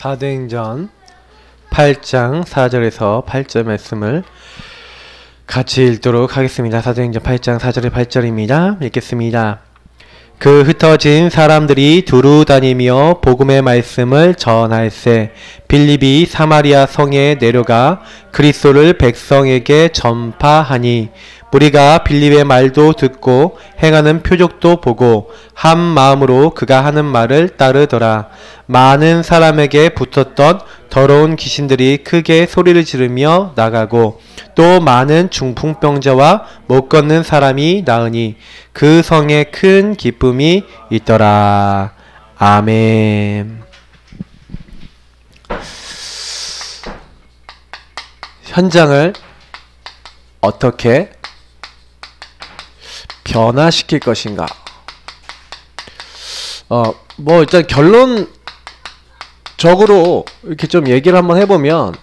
사도행전 8장 4절에서 8절 말씀을 같이 읽도록 하겠습니다. 사도행전 8장 4절에 8절입니다. 읽겠습니다. 그 흩어진 사람들이 두루 다니며 복음의 말씀을 전할세 빌립이 사마리아 성에 내려가 그리스도를 백성에게 전파하니 무리가 빌립의 말도 듣고 행하는 표적도 보고 한 마음으로 그가 하는 말을 따르더라. 많은 사람에게 붙었던 더러운 귀신들이 크게 소리를 지르며 나가고 또 많은 중풍병자와 못 걷는 사람이 나으니 그 성에 큰 기쁨이 있더라. 아멘. 현장을 어떻게 변화시킬 것인가? 일단 결론적으로 이렇게 좀 얘기를 한번 해보면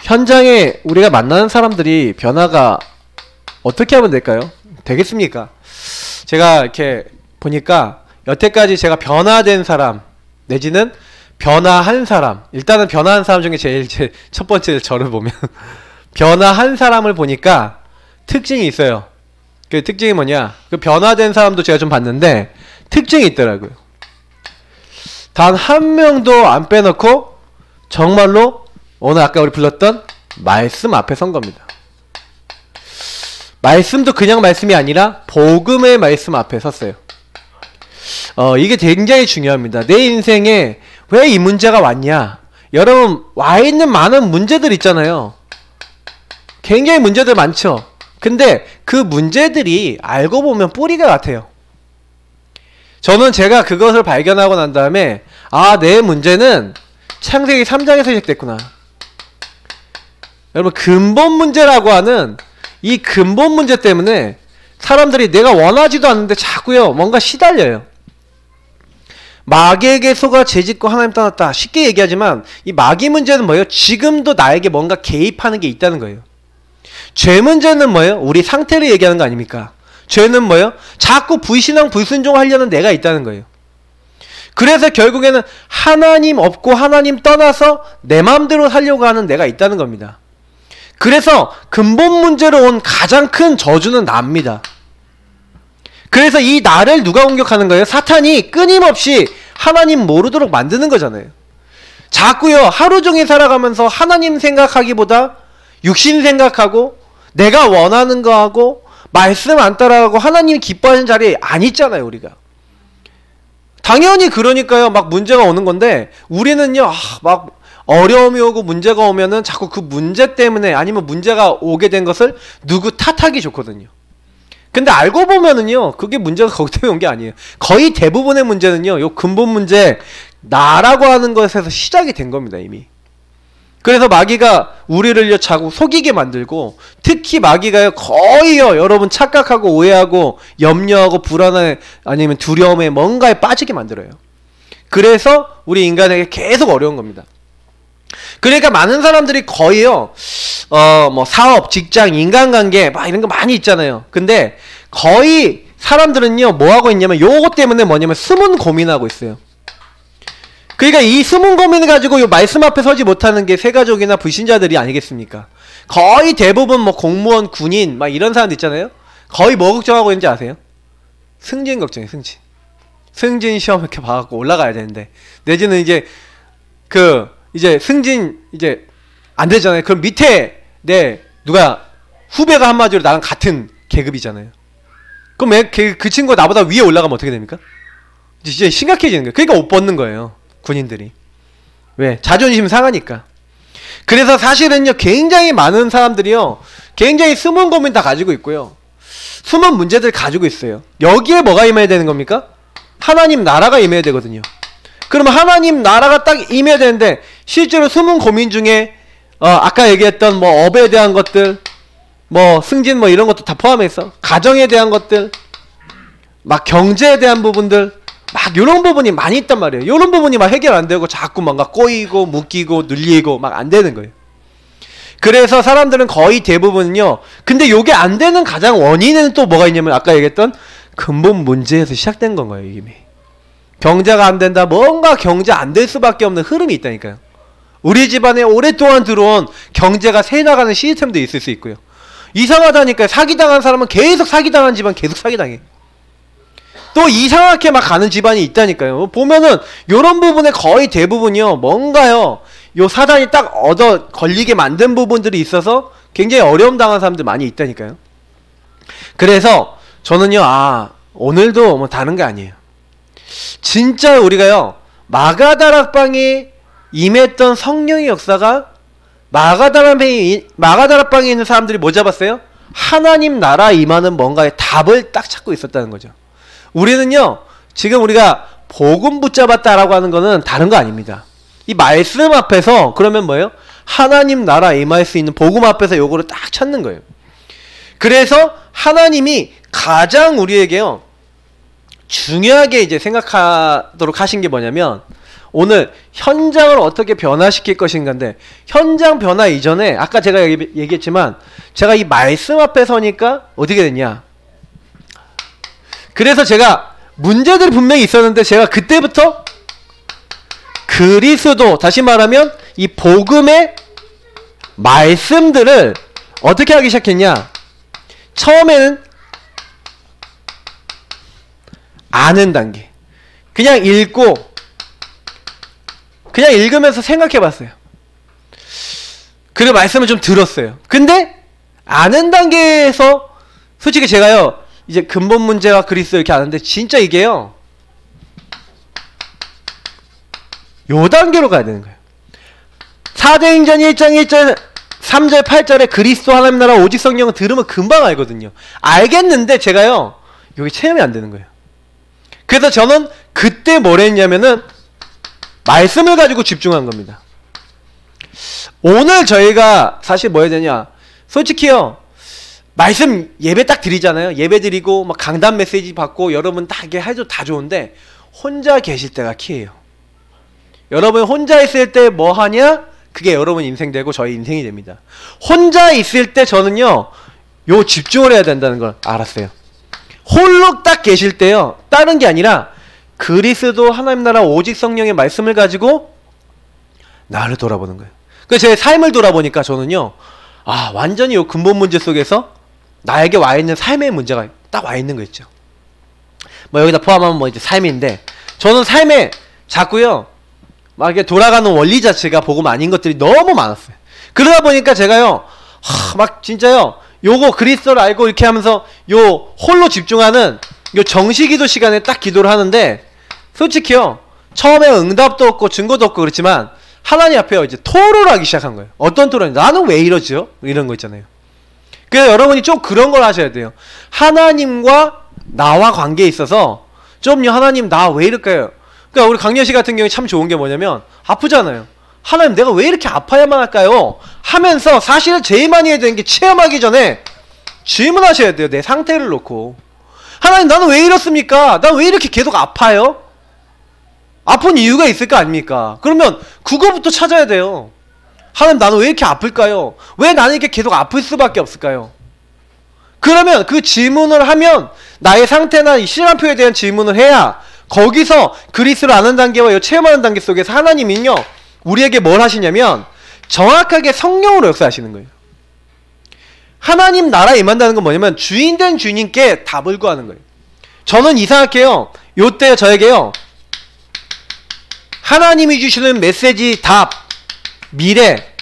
현장에 우리가 만나는 사람들이 변화가 어떻게 하면 될까요? 되겠습니까? 제가 이렇게 보니까 여태까지 제가 변화된 사람 내지는 변화한 사람, 일단은 변화한 사람 중에 제일 첫 번째 저를 보면 변화한 사람을 보니까 특징이 있어요. 그 특징이 뭐냐? 그 변화된 사람도 제가 좀 봤는데 특징이 있더라고요. 단 한 명도 안 빼놓고 정말로 오늘 아까 우리 불렀던 말씀 앞에 선 겁니다. 말씀도 그냥 말씀이 아니라 복음의 말씀 앞에 섰어요. 이게 굉장히 중요합니다. 내 인생에 왜 이 문제가 왔냐? 여러분 와 있는 많은 문제들 있잖아요. 굉장히 문제들 많죠. 근데 그 문제들이 알고 보면 뿌리가 같아요. 저는 제가 그것을 발견하고 난 다음에 내 문제는 창세기 3장에서 시작됐구나. 여러분 근본 문제라고 하는 이 근본 문제 때문에 사람들이 내가 원하지도 않는데 자꾸요 뭔가 시달려요. 마귀에게 속아 죄짓고 하나님 떠났다. 쉽게 얘기하지만 이 마귀 문제는 뭐예요? 지금도 나에게 뭔가 개입하는 게 있다는 거예요. 죄 문제는 뭐예요? 우리 상태를 얘기하는 거 아닙니까? 죄는 뭐예요? 자꾸 불신앙 불순종하려는 내가 있다는 거예요. 그래서 결국에는 하나님 없고 하나님 떠나서 내 마음대로 살려고 하는 내가 있다는 겁니다. 그래서 근본 문제로 온 가장 큰 저주는 나입니다. 그래서 이 나를 누가 공격하는 거예요? 사탄이 끊임없이 하나님 모르도록 만드는 거잖아요. 자꾸요 하루 종일 살아가면서 하나님 생각하기보다 육신 생각하고 내가 원하는 거 하고 말씀 안 따라가고 하나님 기뻐하는 자리에 안 있잖아요. 우리가 당연히 그러니까요 막 문제가 오는 건데 우리는요 막 어려움이 오고 문제가 오면은 자꾸 그 문제 때문에 아니면 문제가 오게 된 것을 누구 탓하기 좋거든요. 근데 알고 보면은요 그게 문제가 거기 때문에 온 게 아니에요. 거의 대부분의 문제는요 요 근본 문제 나라고 하는 것에서 시작이 된 겁니다. 이미. 그래서 마귀가 우리를요 자꾸 속이게 만들고 특히 마귀가요 거의요 여러분 착각하고 오해하고 염려하고 불안해 아니면 두려움에 뭔가에 빠지게 만들어요. 그래서 우리 인간에게 계속 어려운 겁니다. 그러니까 많은 사람들이 거의요 뭐 사업, 직장, 인간관계 막 이런 거 많이 있잖아요. 근데 거의 사람들은요 뭐 하고 있냐면 요거 때문에 뭐냐면 숨은 고민하고 있어요. 그러니까 이 숨은 고민을 가지고 요 말씀 앞에 서지 못하는 게 새가족이나 불신자들이 아니겠습니까? 거의 대부분 뭐 공무원, 군인 막 이런 사람들 있잖아요. 거의 뭐 걱정하고 있는지 아세요? 승진 걱정이에요. 승진 시험 이렇게 봐갖고 올라가야 되는데 내지는 이제 이제 승진 이제 안 되잖아요. 그럼 밑에 누가 후배가 한마디로 나랑 같은 계급이잖아요. 그럼 그 친구가 나보다 위에 올라가면 어떻게 됩니까? 이제 심각해지는 거예요. 그러니까 옷 벗는 거예요. 군인들이. 왜? 자존심 상하니까. 그래서 사실은요 굉장히 많은 사람들이요 굉장히 숨은 고민 다 가지고 있고요 숨은 문제들 가지고 있어요. 여기에 뭐가 임해야 되는 겁니까? 하나님 나라가 임해야 되거든요. 그러면 하나님 나라가 딱 임해야 되는데 실제로 숨은 고민 중에 아까 얘기했던 뭐 업에 대한 것들 뭐 승진 뭐 이런 것도 다 포함해서 가정에 대한 것들 막 경제에 대한 부분들 막 요런 부분이 많이 있단 말이에요. 요런 부분이 막 해결 안 되고 자꾸 뭔가 꼬이고 묶이고 눌리고 막 안 되는 거예요. 그래서 사람들은 거의 대부분은요 근데 요게 안 되는 가장 원인은 또 뭐가 있냐면 아까 얘기했던 근본 문제에서 시작된 건 거예요. 이미 경제가 안 된다. 뭔가 경제 안 될 수밖에 없는 흐름이 있다니까요. 우리 집안에 오랫동안 들어온 경제가 새 나가는 시스템도 있을 수 있고요. 이상하다니까요. 사기당한 사람은 계속 사기당한 집안 계속 사기당해. 또 이상하게 막 가는 집안이 있다니까요. 보면은 요런 부분에 거의 대부분이요. 뭔가요. 요 사단이 딱 얻어 걸리게 만든 부분들이 있어서 굉장히 어려움 당한 사람들 많이 있다니까요. 그래서 저는요. 오늘도 뭐 다른 게 아니에요. 진짜 우리가요. 마가다락방에 임했던 성령의 역사가 마가다락방에 있는 사람들이 뭐 잡았어요? 하나님 나라 임하는 뭔가의 답을 딱 찾고 있었다는 거죠. 우리는요. 지금 우리가 복음 붙잡았다라고 하는 거는 다른 거 아닙니다. 이 말씀 앞에서 그러면 뭐예요? 하나님 나라 임할 수 있는 복음 앞에서 요거를 딱 찾는 거예요. 그래서 하나님이 가장 우리에게요. 중요하게 이제 생각하도록 하신 게 뭐냐면 오늘 현장을 어떻게 변화시킬 것인가인데 현장 변화 이전에 아까 제가 얘기했지만 제가 이 말씀 앞에 서니까 어떻게 됐냐. 그래서 제가 문제들이 분명히 있었는데 제가 그때부터 그리스도 다시 말하면 이 복음의 말씀들을 어떻게 하기 시작했냐. 처음에는 아는 단계. 그냥 읽고 그냥 읽으면서 생각해 봤어요. 그리고 말씀을 좀 들었어요. 근데 아는 단계에서 솔직히 제가요. 이제 근본 문제와 그리스도 이렇게 아는데 진짜 이게요. 요 단계로 가야 되는 거예요. 사도행전 1장 1절 3절 8절에 그리스도 하나님 나라 오직 성령은 들으면 금방 알거든요. 알겠는데 제가요. 여기 체험이 안 되는 거예요. 그래서 저는 그때 뭘 했냐면은 말씀을 가지고 집중한 겁니다. 오늘 저희가 사실 뭐 해야 되냐. 솔직히요. 말씀 예배 딱 드리잖아요. 예배 드리고 막 강단 메시지 받고 여러분 다 이게 해도 다 좋은데 혼자 계실 때가 키예요. 여러분 혼자 있을 때 뭐 하냐? 그게 여러분 인생 되고 저희 인생이 됩니다. 혼자 있을 때 저는요. 요 집중을 해야 된다는 걸 알았어요. 홀로 딱 계실 때요. 다른 게 아니라 그리스도 하나님 나라 오직 성령의 말씀을 가지고 나를 돌아보는 거예요. 그래서 제 삶을 돌아보니까 저는요. 완전히 요 근본 문제 속에서 나에게 와 있는 삶의 문제가 딱 와 있는 거 있죠. 뭐 여기다 포함하면 뭐 이제 삶인데 저는 삶에 자꾸요. 막 이렇게 돌아가는 원리 자체가 복음 아닌 것들이 너무 많았어요. 그러다 보니까 제가요. 막 진짜요. 요거 그리스도를 알고 이렇게 하면서 요 홀로 집중하는 요 정시기도 시간에 딱 기도를 하는데 솔직히요. 처음에 응답도 없고 증거도 없고 그렇지만 하나님 앞에요. 이제 토로를 하기 시작한 거예요. 어떤 토론이? 나는 왜 이러죠? 이런 거 있잖아요. 그래서 여러분이 좀 그런 걸 하셔야 돼요. 하나님과 나와 관계에 있어서 좀요. 하나님 나 왜 이럴까요? 그러니까 우리 강렬씨 같은 경우에 참 좋은 게 뭐냐면 아프잖아요. 하나님 내가 왜 이렇게 아파야만 할까요? 하면서 사실은 제일 많이 해야 되는 게 체험하기 전에 질문하셔야 돼요. 내 상태를 놓고. 하나님 나는 왜 이렇습니까? 난 왜 이렇게 계속 아파요? 아픈 이유가 있을 거 아닙니까? 그러면 그거부터 찾아야 돼요. 하나님 나는 왜 이렇게 아플까요? 왜 나는 이렇게 계속 아플 수밖에 없을까요? 그러면 그 질문을 하면 나의 상태나 이 시간표에 대한 질문을 해야 거기서 그리스도를 아는 단계와 이 체험하는 단계 속에서 하나님은요 우리에게 뭘 하시냐면 정확하게 성령으로 역사하시는 거예요. 하나님 나라에 임한다는 건 뭐냐면 주인된 주님께 답을 구하는 거예요. 저는 이상하게요 요때 저에게요 하나님이 주시는 메시지 답 미래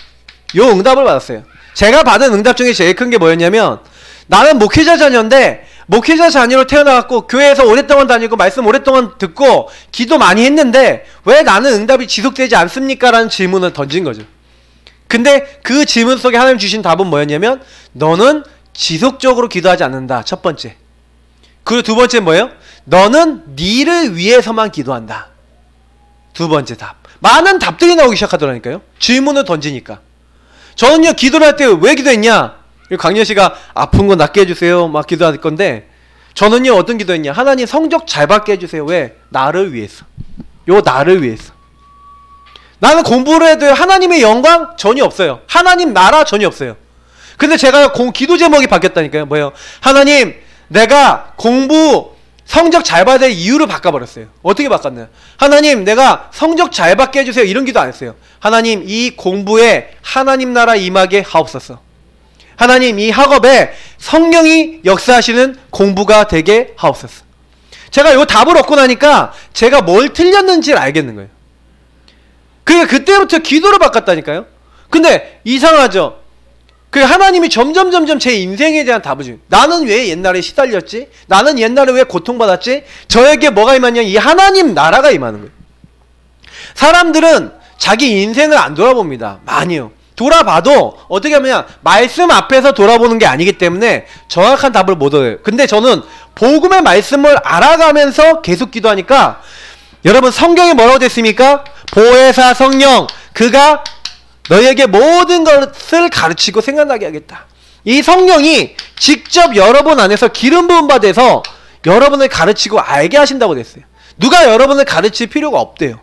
요 응답을 받았어요. 제가 받은 응답 중에 제일 큰 게 뭐였냐면 나는 목회자 자녀인데 목회자 자녀로 태어나갖고 교회에서 오랫동안 다니고 말씀 오랫동안 듣고 기도 많이 했는데 왜 나는 응답이 지속되지 않습니까? 라는 질문을 던진 거죠. 근데 그 질문 속에 하나님 주신 답은 뭐였냐면 너는 지속적으로 기도하지 않는다. 첫 번째. 그리고 두 번째 뭐예요? 너는 니를 위해서만 기도한다. 두 번째 답. 많은 답들이 나오기 시작하더라니까요. 질문을 던지니까. 저는요 기도를 할 때 왜 기도했냐? 강렬씨가 아픈 거 낫게 해주세요 막 기도할 건데 저는요 어떤 기도했냐? 하나님 성적 잘 받게 해주세요. 왜? 나를 위해서. 요 나를 위해서. 나는 공부를 해도 하나님의 영광 전혀 없어요. 하나님 나라 전혀 없어요. 근데 제가 기도 제목이 바뀌었다니까요. 뭐예요? 하나님 내가 공부 성적 잘 받아야 될 이유를 바꿔버렸어요. 어떻게 바꿨나요? 하나님, 내가 성적 잘 받게 해주세요. 이런 기도 안 했어요. 하나님, 이 공부에 하나님 나라 임하게 하옵소서. 하나님, 이 학업에 성령이 역사하시는 공부가 되게 하옵소서. 제가 요 답을 얻고 나니까 제가 뭘 틀렸는지를 알겠는 거예요. 그러니까 그때부터 기도를 바꿨다니까요. 근데 이상하죠? 그 하나님이 점점 제 인생에 대한 답을 주는, 나는 왜 옛날에 시달렸지? 나는 옛날에 왜 고통받았지? 저에게 뭐가 임하냐? 이 하나님 나라가 임하는 거예요. 사람들은 자기 인생을 안 돌아봅니다. 많이요. 돌아봐도 어떻게 하면 말씀 앞에서 돌아보는 게 아니기 때문에 정확한 답을 못 얻어요. 근데 저는 복음의 말씀을 알아가면서 계속 기도하니까, 여러분 성경에 뭐라고 됐습니까? 보혜사 성령, 그가 너희에게 모든 것을 가르치고 생각나게 하겠다. 이 성령이 직접 여러분 안에서 기름 부음 받아서 여러분을 가르치고 알게 하신다고 됐어요. 누가 여러분을 가르칠 필요가 없대요.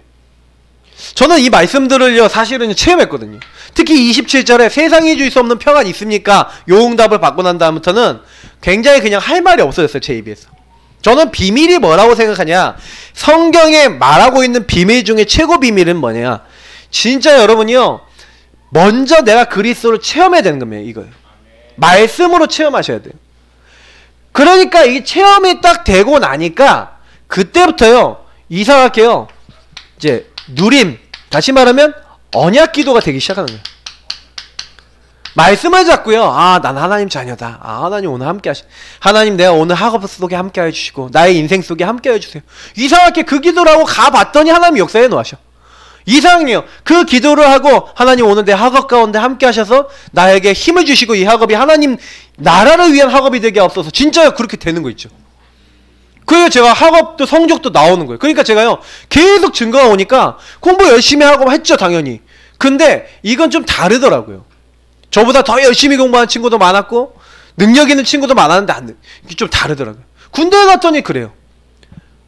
저는 이 말씀들을요 사실은 체험했거든요. 특히 27절에 세상이 줄 수 없는 평안이 있습니까? 요 응답을 받고 난 다음부터는 굉장히 그냥 할 말이 없어졌어요. 제 입에서. 저는 비밀이 뭐라고 생각하냐, 성경에 말하고 있는 비밀 중에 최고 비밀은 뭐냐, 진짜 여러분이요 먼저 내가 그리스도를 체험해야 되는 겁니다. 이거예요. 말씀으로 체험하셔야 돼요. 그러니까 이 체험이 딱 되고 나니까 그때부터요 이상하게요 이제 누림, 다시 말하면 언약 기도가 되기 시작하는 거예요. 말씀을 잡고요, 아, 난 하나님 자녀다. 아, 하나님 오늘 함께 하나님 내가 오늘 학업 속에 함께 해주시고 나의 인생 속에 함께 해주세요. 이상하게 그 기도를 하고 가봤더니 하나님이 역사해 놓으셔. 이상해요. 그 기도를 하고 하나님 오늘 내 학업 가운데 함께 하셔서 나에게 힘을 주시고 이 학업이 하나님 나라를 위한 학업이 되게 없어서 진짜요 그렇게 되는 거 있죠. 그래서 제가 학업도 성적도 나오는 거예요. 그러니까 제가요 계속 증거가 오니까 공부 열심히 하고 했죠 당연히. 근데 이건 좀 다르더라고요. 저보다 더 열심히 공부하는 친구도 많았고 능력 있는 친구도 많았는데 이게 좀 다르더라고요. 군대에 갔더니 그래요.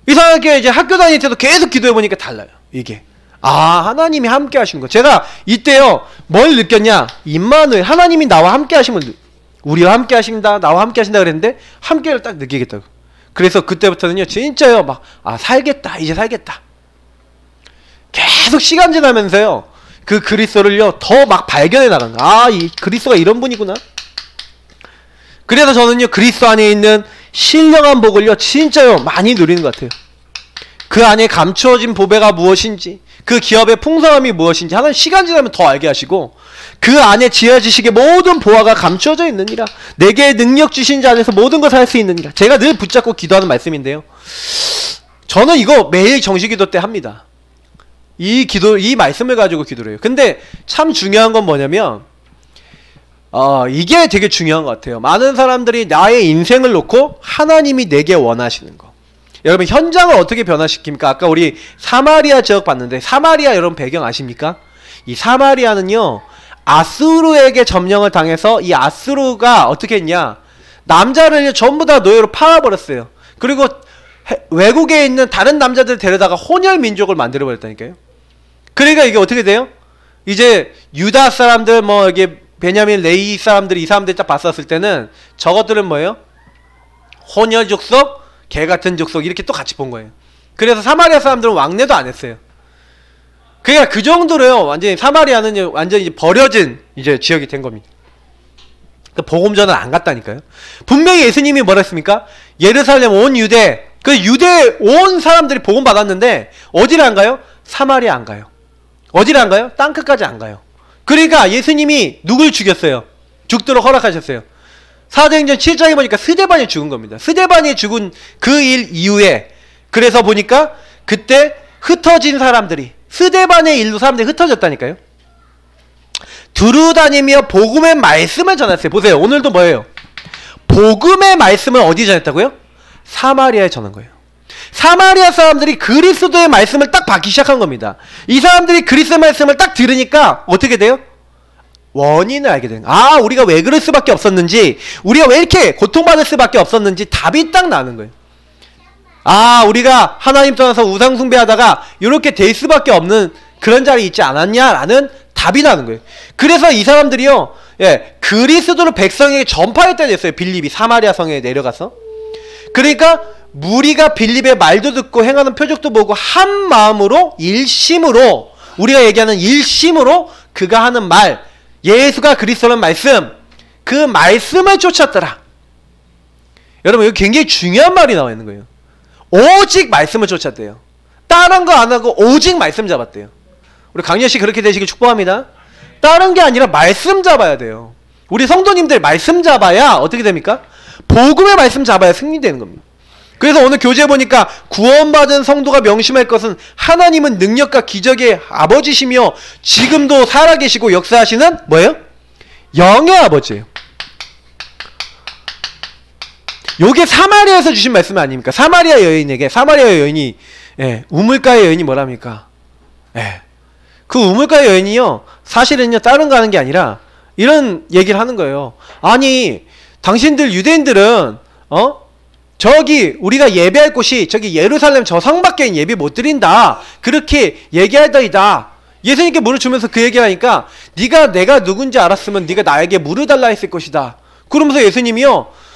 이상하게 이제 학교 다닐 때도 계속 기도해보니까 달라요. 이게 아, 하나님이 함께 하시는 거. 제가 이때요 뭘 느꼈냐, 임마누엘, 하나님이 나와 함께 하시면, 우리와 함께 하신다, 나와 함께 하신다 그랬는데 함께를 딱 느끼겠다고. 그래서 그때부터는요 진짜요 막, 아, 살겠다, 이제 살겠다. 계속 시간 지나면서요 그 그리스도를요 더 막 발견해 나가는 거야. 아, 이 그리스도가 이런 분이구나. 그래서 저는요 그리스도 안에 있는 신령한 복을요 진짜요 많이 누리는 것 같아요. 그 안에 감추어진 보배가 무엇인지, 그 기업의 풍성함이 무엇인지 하나님 시간 지나면 더 알게 하시고, 그 안에 지하 지식의 모든 보화가 감추어져 있느니라. 내게 능력 주신 자 안에서 모든 것을 할 수 있느니라. 제가 늘 붙잡고 기도하는 말씀인데요, 저는 이거 매일 정시기도 때 합니다. 이 말씀을 가지고 기도를 해요. 근데 참 중요한 건 뭐냐면 이게 되게 중요한 것 같아요. 많은 사람들이 나의 인생을 놓고 하나님이 내게 원하시는 거. 여러분 현장을 어떻게 변화시킵니까? 아까 우리 사마리아 지역 봤는데, 사마리아 여러분 배경 아십니까? 이 사마리아는요 아수르에게 점령을 당해서 이 아수르가 어떻게 했냐, 남자를 전부 다 노예로 팔아버렸어요. 그리고 외국에 있는 다른 남자들을 데려다가 혼혈 민족을 만들어버렸다니까요. 그러니까 이게 어떻게 돼요? 이제 유다 사람들, 뭐 이게 베냐민, 레위 사람들이, 이 사람들이 딱 봤었을 때는 저것들은 뭐예요? 혼혈 족속, 개같은 족속, 이렇게 또 같이 본 거예요. 그래서 사마리아 사람들은 왕래도 안 했어요. 그러니까 그 정도로요 완전히 사마리아는 완전히 이제 버려진 이제 지역이 된 겁니다. 그 복음전을 안 갔다니까요. 분명히 예수님이 뭐라 했습니까? 예루살렘 온 유대, 그 유대 온 사람들이 복음 받았는데 어디를 안 가요? 사마리아 안 가요. 어디를 안 가요? 땅끝까지 안 가요. 그러니까 예수님이 누굴 죽였어요? 죽도록 허락하셨어요. 사도행전 7장에 보니까 스데반이 죽은 겁니다. 스데반이 죽은 그 일 이후에, 그래서 보니까 그때 흩어진 사람들이, 스데반의 일로 사람들이 흩어졌다니까요. 두루 다니며 복음의 말씀을 전했어요. 보세요, 오늘도 뭐예요? 복음의 말씀을 어디 전했다고요? 사마리아에 전한 거예요. 사마리아 사람들이 그리스도의 말씀을 딱 받기 시작한 겁니다. 이 사람들이 그리스도의 말씀을 딱 들으니까 어떻게 돼요? 원인을 알게 되는 거예요. 아, 우리가 왜 그럴 수밖에 없었는지, 우리가 왜 이렇게 고통받을 수밖에 없었는지 답이 딱 나는 거예요. 아, 우리가 하나님 떠나서 우상 숭배하다가 이렇게 될 수밖에 없는 그런 자리에 있지 않았냐라는 답이 나는 거예요. 그래서 이 사람들이요, 그리스도를 백성에게 전파했다 됐어요. 빌립이 사마리아 성에 내려가서. 그러니까 무리가 빌립의 말도 듣고 행하는 표적도 보고 한 마음으로 일심으로, 우리가 얘기하는 일심으로 그가 하는 말, 예수가 그리스도라는 말씀, 그 말씀을 쫓았더라. 여러분 여기 굉장히 중요한 말이 나와 있는 거예요. 오직 말씀을 쫓았대요. 다른 거 안 하고 오직 말씀 잡았대요. 우리 강렬씨 그렇게 되시길 축복합니다. 다른 게 아니라 말씀 잡아야 돼요. 우리 성도님들 말씀 잡아야 어떻게 됩니까? 복음의 말씀 잡아야 승리되는 겁니다. 그래서 오늘 교재에 보니까 구원받은 성도가 명심할 것은 하나님은 능력과 기적의 아버지시며 지금도 살아계시고 역사하시는 뭐예요? 영의 아버지예요. 요게 사마리아에서 주신 말씀 아닙니까? 사마리아 여인에게, 사마리아 여인이, 우물가의 여인이 뭐랍니까? 그 우물가의 여인이요, 사실은요 다른 거 하는 게 아니라 이런 얘기를 하는 거예요. 아니 당신들 유대인들은 저기 우리가 예배할 곳이 저기 예루살렘 저 성밖에 예배 못 드린다, 그렇게 얘기하더이다. 예수님께 물을 주면서 그 얘기를 하니까 네가 내가 누군지 알았으면 네가 나에게 물을 달라 했을 것이다. 그러면서 예수님이요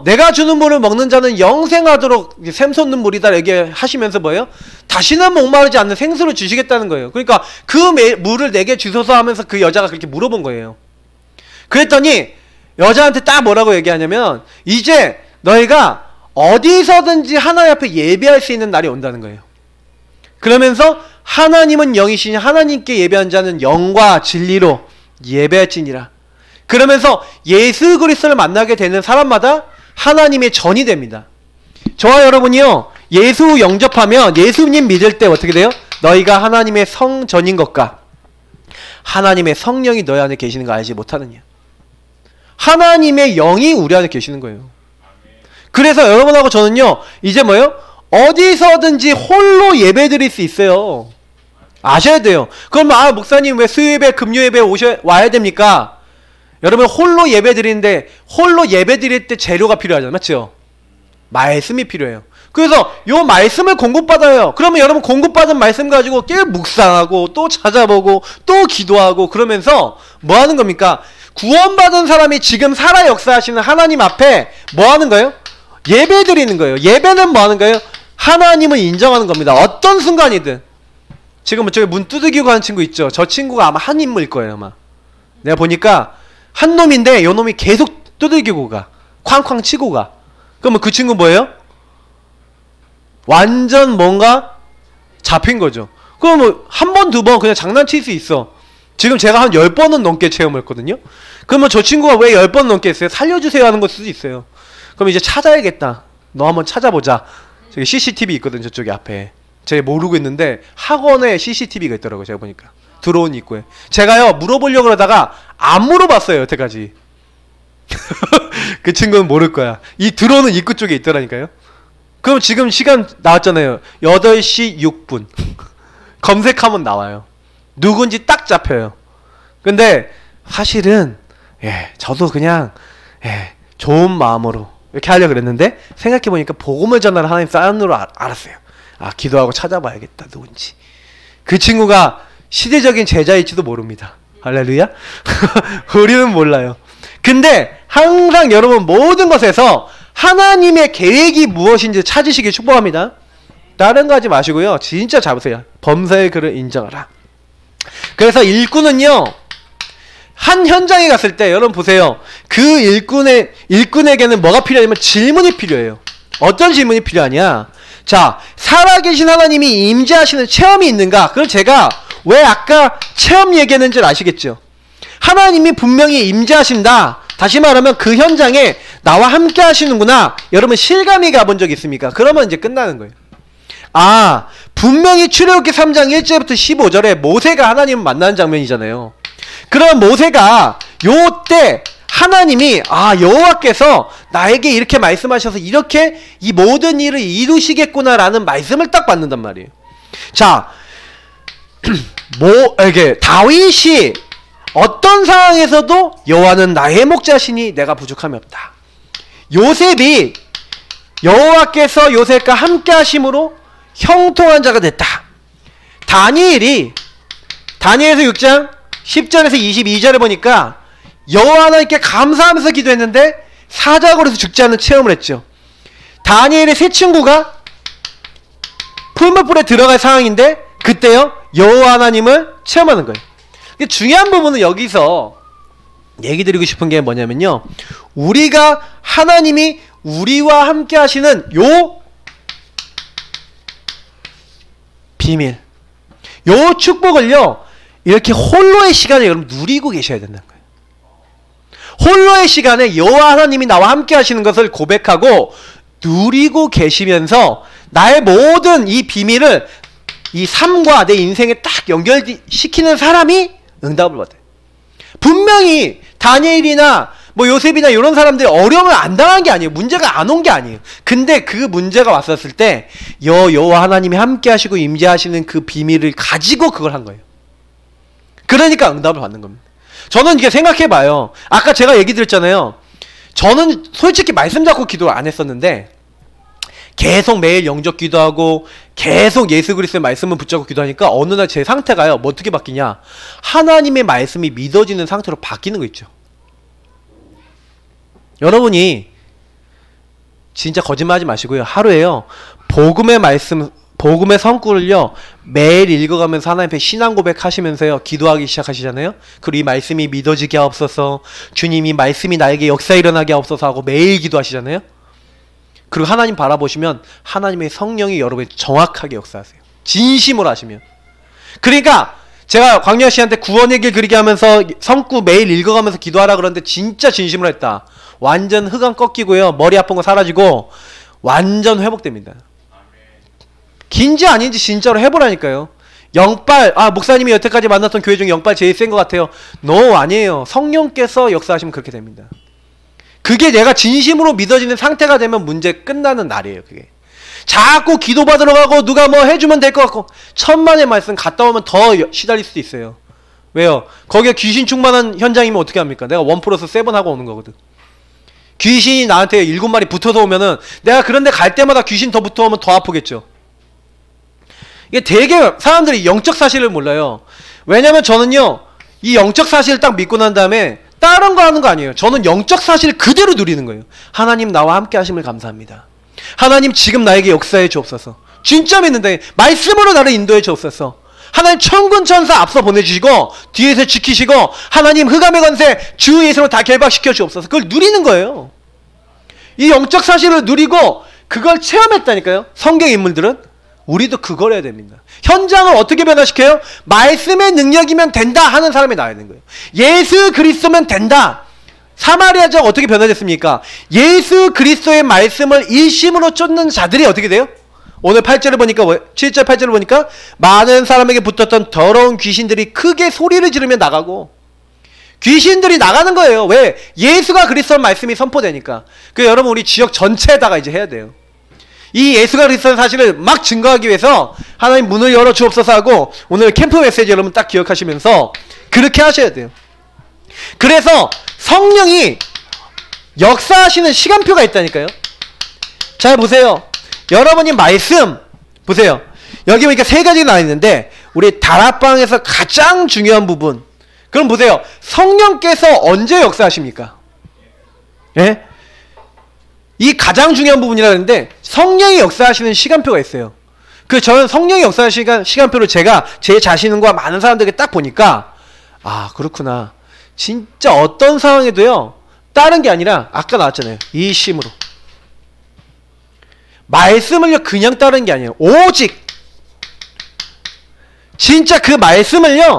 내가 주는 물을 먹는 자는 영생하도록 샘솟는 물이다 얘기하시면서 뭐예요? 다시는 목마르지 않는 생수를 주시겠다는 거예요. 그러니까 그 물을 내게 주소서 하면서 그 여자가 그렇게 물어본 거예요. 그랬더니 여자한테 딱 뭐라고 얘기하냐면 이제 너희가 어디서든지 하나님 앞에 예배할 수 있는 날이 온다는 거예요. 그러면서 하나님은 영이시니 하나님께 예배한 자는 영과 진리로 예배할지니라. 그러면서 예수 그리스도를 만나게 되는 사람마다 하나님의 전이 됩니다. 저와 여러분이요 예수 영접하면 예수님 믿을 때 어떻게 돼요? 너희가 하나님의 성전인 것과 하나님의 성령이 너희 안에 계시는 거 알지 못하느냐. 하나님의 영이 우리 안에 계시는 거예요. 그래서 여러분하고 저는요 이제 뭐예요? 어디서든지 홀로 예배 드릴 수 있어요. 아셔야 돼요. 그럼 목사님 왜 수요예배 금요예배 와야 됩니까? 여러분 홀로 예배 드리는데 홀로 예배 드릴 때 재료가 필요하잖아요. 맞죠? 말씀이 필요해요. 그래서 요 말씀을 공급받아요. 그러면 여러분 공급받은 말씀 가지고 계속 묵상하고 또 찾아보고 또 기도하고 그러면서 뭐 하는 겁니까? 구원받은 사람이 지금 살아 역사하시는 하나님 앞에 뭐 하는 거예요? 예배 드리는 거예요. 예배는 뭐 하는 거예요? 하나님을 인정하는 겁니다. 어떤 순간이든. 지금 저기 문 두들기고 가는 친구 있죠? 저 친구가 아마 한 인물일 거예요. 아마 내가 보니까 한 놈인데 요 놈이 계속 두들기고 가. 쾅쾅 치고 가. 그러면 그 친구 뭐예요? 완전 뭔가 잡힌 거죠. 그럼 뭐 한 번, 두 번 그냥 장난칠 수 있어. 지금 제가 한 10번은 넘게 체험을 했거든요. 그러면 저 친구가 왜 10번 넘게 했어요? 살려주세요 하는 걸 수도 있어요. 그럼 이제 찾아야겠다. 너 한번 찾아보자. 저기 CCTV 있거든 저쪽에 앞에. 제가 모르고 있는데 학원에 CCTV가 있더라고요. 제가 보니까 들어온 입구에. 제가요 물어보려고 그러다가 안 물어봤어요 여태까지. 그 친구는 모를 거야. 이 들어오는 입구 쪽에 있더라니까요. 그럼 지금 시간 나왔잖아요. 8시 6분 검색하면 나와요. 누군지 딱 잡혀요. 근데 사실은 저도 그냥 좋은 마음으로 이렇게 하려고 그랬는데 생각해보니까 복음을 전하는 하나님 사람으로 알았어요. 기도하고 찾아봐야겠다 누군지. 그 친구가 시대적인 제자일지도 모릅니다. 할렐루야. 우리는 몰라요. 근데 항상 여러분 모든 것에서 하나님의 계획이 무엇인지 찾으시길 축복합니다. 다른 거 하지 마시고요 진짜 잡으세요. 범사의 그를 인정하라. 그래서 일꾼은요 한 현장에 갔을 때 여러분 보세요. 그 일꾼에게는 뭐가 필요하냐면 질문이 필요해요. 어떤 질문이 필요하냐. 자, 살아계신 하나님이 임재하시는 체험이 있는가? 그걸 제가 왜 아까 체험 얘기했는지 아시겠죠? 하나님이 분명히 임재하신다. 다시 말하면 그 현장에 나와 함께 하시는구나. 여러분 실감이 가본 적 있습니까? 그러면 이제 끝나는 거예요. 분명히 출애굽기 3장 1절부터 15절에 모세가 하나님을 만나는 장면이잖아요. 그럼 모세가 요때 하나님이 여호와께서 나에게 이렇게 말씀하셔서 이렇게 이 모든 일을 이루시겠구나 라는 말씀을 딱 받는단 말이에요. 자, 이게 다윗이 어떤 상황에서도 여호와는 나의 목자시니 내가 부족함이 없다. 요셉이 여호와께서 요셉과 함께 하심으로 형통한 자가 됐다. 다니엘이 다니엘서 6장 10절에서 22절에 보니까 여호와 하나님께 감사하면서 기도했는데 사자굴에서 죽지 않는 체험을 했죠. 다니엘의 세 친구가 풀무불에 들어갈 상황인데 그때요 여호와 하나님을 체험하는 거예요. 근데 중요한 부분은 여기서 얘기 드리고 싶은 게 뭐냐면요, 우리가 하나님이 우리와 함께 하시는 요 비밀, 요 축복을요 이렇게 홀로의 시간에 여러분 누리고 계셔야 된다는 거예요. 홀로의 시간에 여호와 하나님이 나와 함께 하시는 것을 고백하고 누리고 계시면서 나의 모든 이 비밀을 이 삶과 내 인생에 딱 연결시키는 사람이 응답을 받아요. 분명히 다니엘이나 뭐 요셉이나 이런 사람들이 어려움을 안 당한 게 아니에요. 문제가 안 온 게 아니에요. 근데 그 문제가 왔었을 때 여호와 하나님이 함께 하시고 임재하시는 그 비밀을 가지고 그걸 한 거예요. 그러니까 응답을 받는 겁니다. 저는 이게 생각해 봐요. 아까 제가 얘기 드렸잖아요. 저는 솔직히 말씀 잡고 기도를 안 했었는데 계속 매일 영적 기도하고 계속 예수 그리스도의 말씀을 붙잡고 기도하니까 어느 날 제 상태가요 뭐 어떻게 바뀌냐, 하나님의 말씀이 믿어지는 상태로 바뀌는 거 있죠. 여러분이 진짜 거짓말하지 마시고요, 하루에요 복음의 말씀, 복음의 성구를요 매일 읽어가면서 하나님 앞에 신앙 고백하시면서요 기도하기 시작하시잖아요. 그리고 이 말씀이 믿어지게 하옵소서, 주님이 말씀이 나에게 역사 일어나게 하옵소서 하고 매일 기도하시잖아요. 그리고 하나님 바라보시면 하나님의 성령이 여러분이 정확하게 역사하세요. 진심으로 하시면. 그러니까 제가 광야 씨한테 구원의 길 그리게 하면서 성구 매일 읽어가면서 기도하라 그러는데 진짜 진심으로 했다. 완전 흑암 꺾이고요, 머리 아픈 거 사라지고 완전 회복됩니다. 긴지 아닌지 진짜로 해보라니까요. 영빨, 목사님이 여태까지 만났던 교회 중에 영빨 제일 센 것 같아요. No, 아니에요. 성령께서 역사하시면 그렇게 됩니다. 그게 내가 진심으로 믿어지는 상태가 되면 문제 끝나는 날이에요. 그게 자꾸 기도받으러 가고 누가 뭐 해주면 될 것 같고 천만의 말씀 갔다 오면 더 시달릴 수도 있어요. 왜요? 거기에 귀신 충만한 현장이면 어떻게 합니까? 내가 1+7 하고 오는 거거든. 귀신이 나한테 7마리 붙어서 오면은 내가 그런데 갈 때마다 귀신 더 붙어오면 더 아프겠죠. 이게 되게 사람들이 영적 사실을 몰라요. 왜냐면 저는요 이 영적 사실을 딱 믿고 난 다음에 다른 거 하는 거 아니에요. 저는 영적 사실 그대로 누리는 거예요. 하나님 나와 함께 하심을 감사합니다. 하나님 지금 나에게 역사해 주옵소서. 진짜 믿는데 말씀으로 나를 인도해 주옵소서. 하나님 천군 천사 앞서 보내주시고 뒤에서 지키시고 하나님 흑암의 권세 주 예수로 다 결박시켜 주옵소서. 그걸 누리는 거예요. 이 영적 사실을 누리고 그걸 체험했다니까요. 성경 인물들은. 우리도 그걸 해야 됩니다. 현장을 어떻게 변화시켜요? 말씀의 능력이면 된다 하는 사람이 나와야 되는 거예요. 예수 그리스도면 된다. 사마리아자가 어떻게 변화됐습니까? 예수 그리스도의 말씀을 일심으로 쫓는 자들이 어떻게 돼요? 오늘 8절을 보니까 7절 8절을 보니까 많은 사람에게 붙었던 더러운 귀신들이 크게 소리를 지르며 나가고, 귀신들이 나가는 거예요. 왜? 예수가 그리스도의 말씀이 선포되니까. 그래서 여러분 우리 지역 전체에다가 이제 해야 돼요. 이 예수가 그리스도의 사실을 막 증거하기 위해서 하나님 문을 열어 주옵소서 하고 오늘 캠프 메시지 여러분 딱 기억하시면서 그렇게 하셔야 돼요. 그래서 성령이 역사하시는 시간표가 있다니까요. 잘 보세요. 여러분이 말씀 보세요. 여기 보니까 3가지가 나와 있는데 우리 다락방에서 가장 중요한 부분, 그럼 보세요. 성령께서 언제 역사하십니까? 예? 이 가장 중요한 부분이라 했는데 성령이 역사하시는 시간표가 있어요. 그 저는 성령이 역사하시는 시간표를 제가 제 자신과 많은 사람들에게 딱 보니까 그렇구나. 진짜 어떤 상황에도요 다른 게 아니라 아까 나왔잖아요. 이 심으로 말씀을요 그냥 따르는 게 아니에요. 오직 진짜 그 말씀을요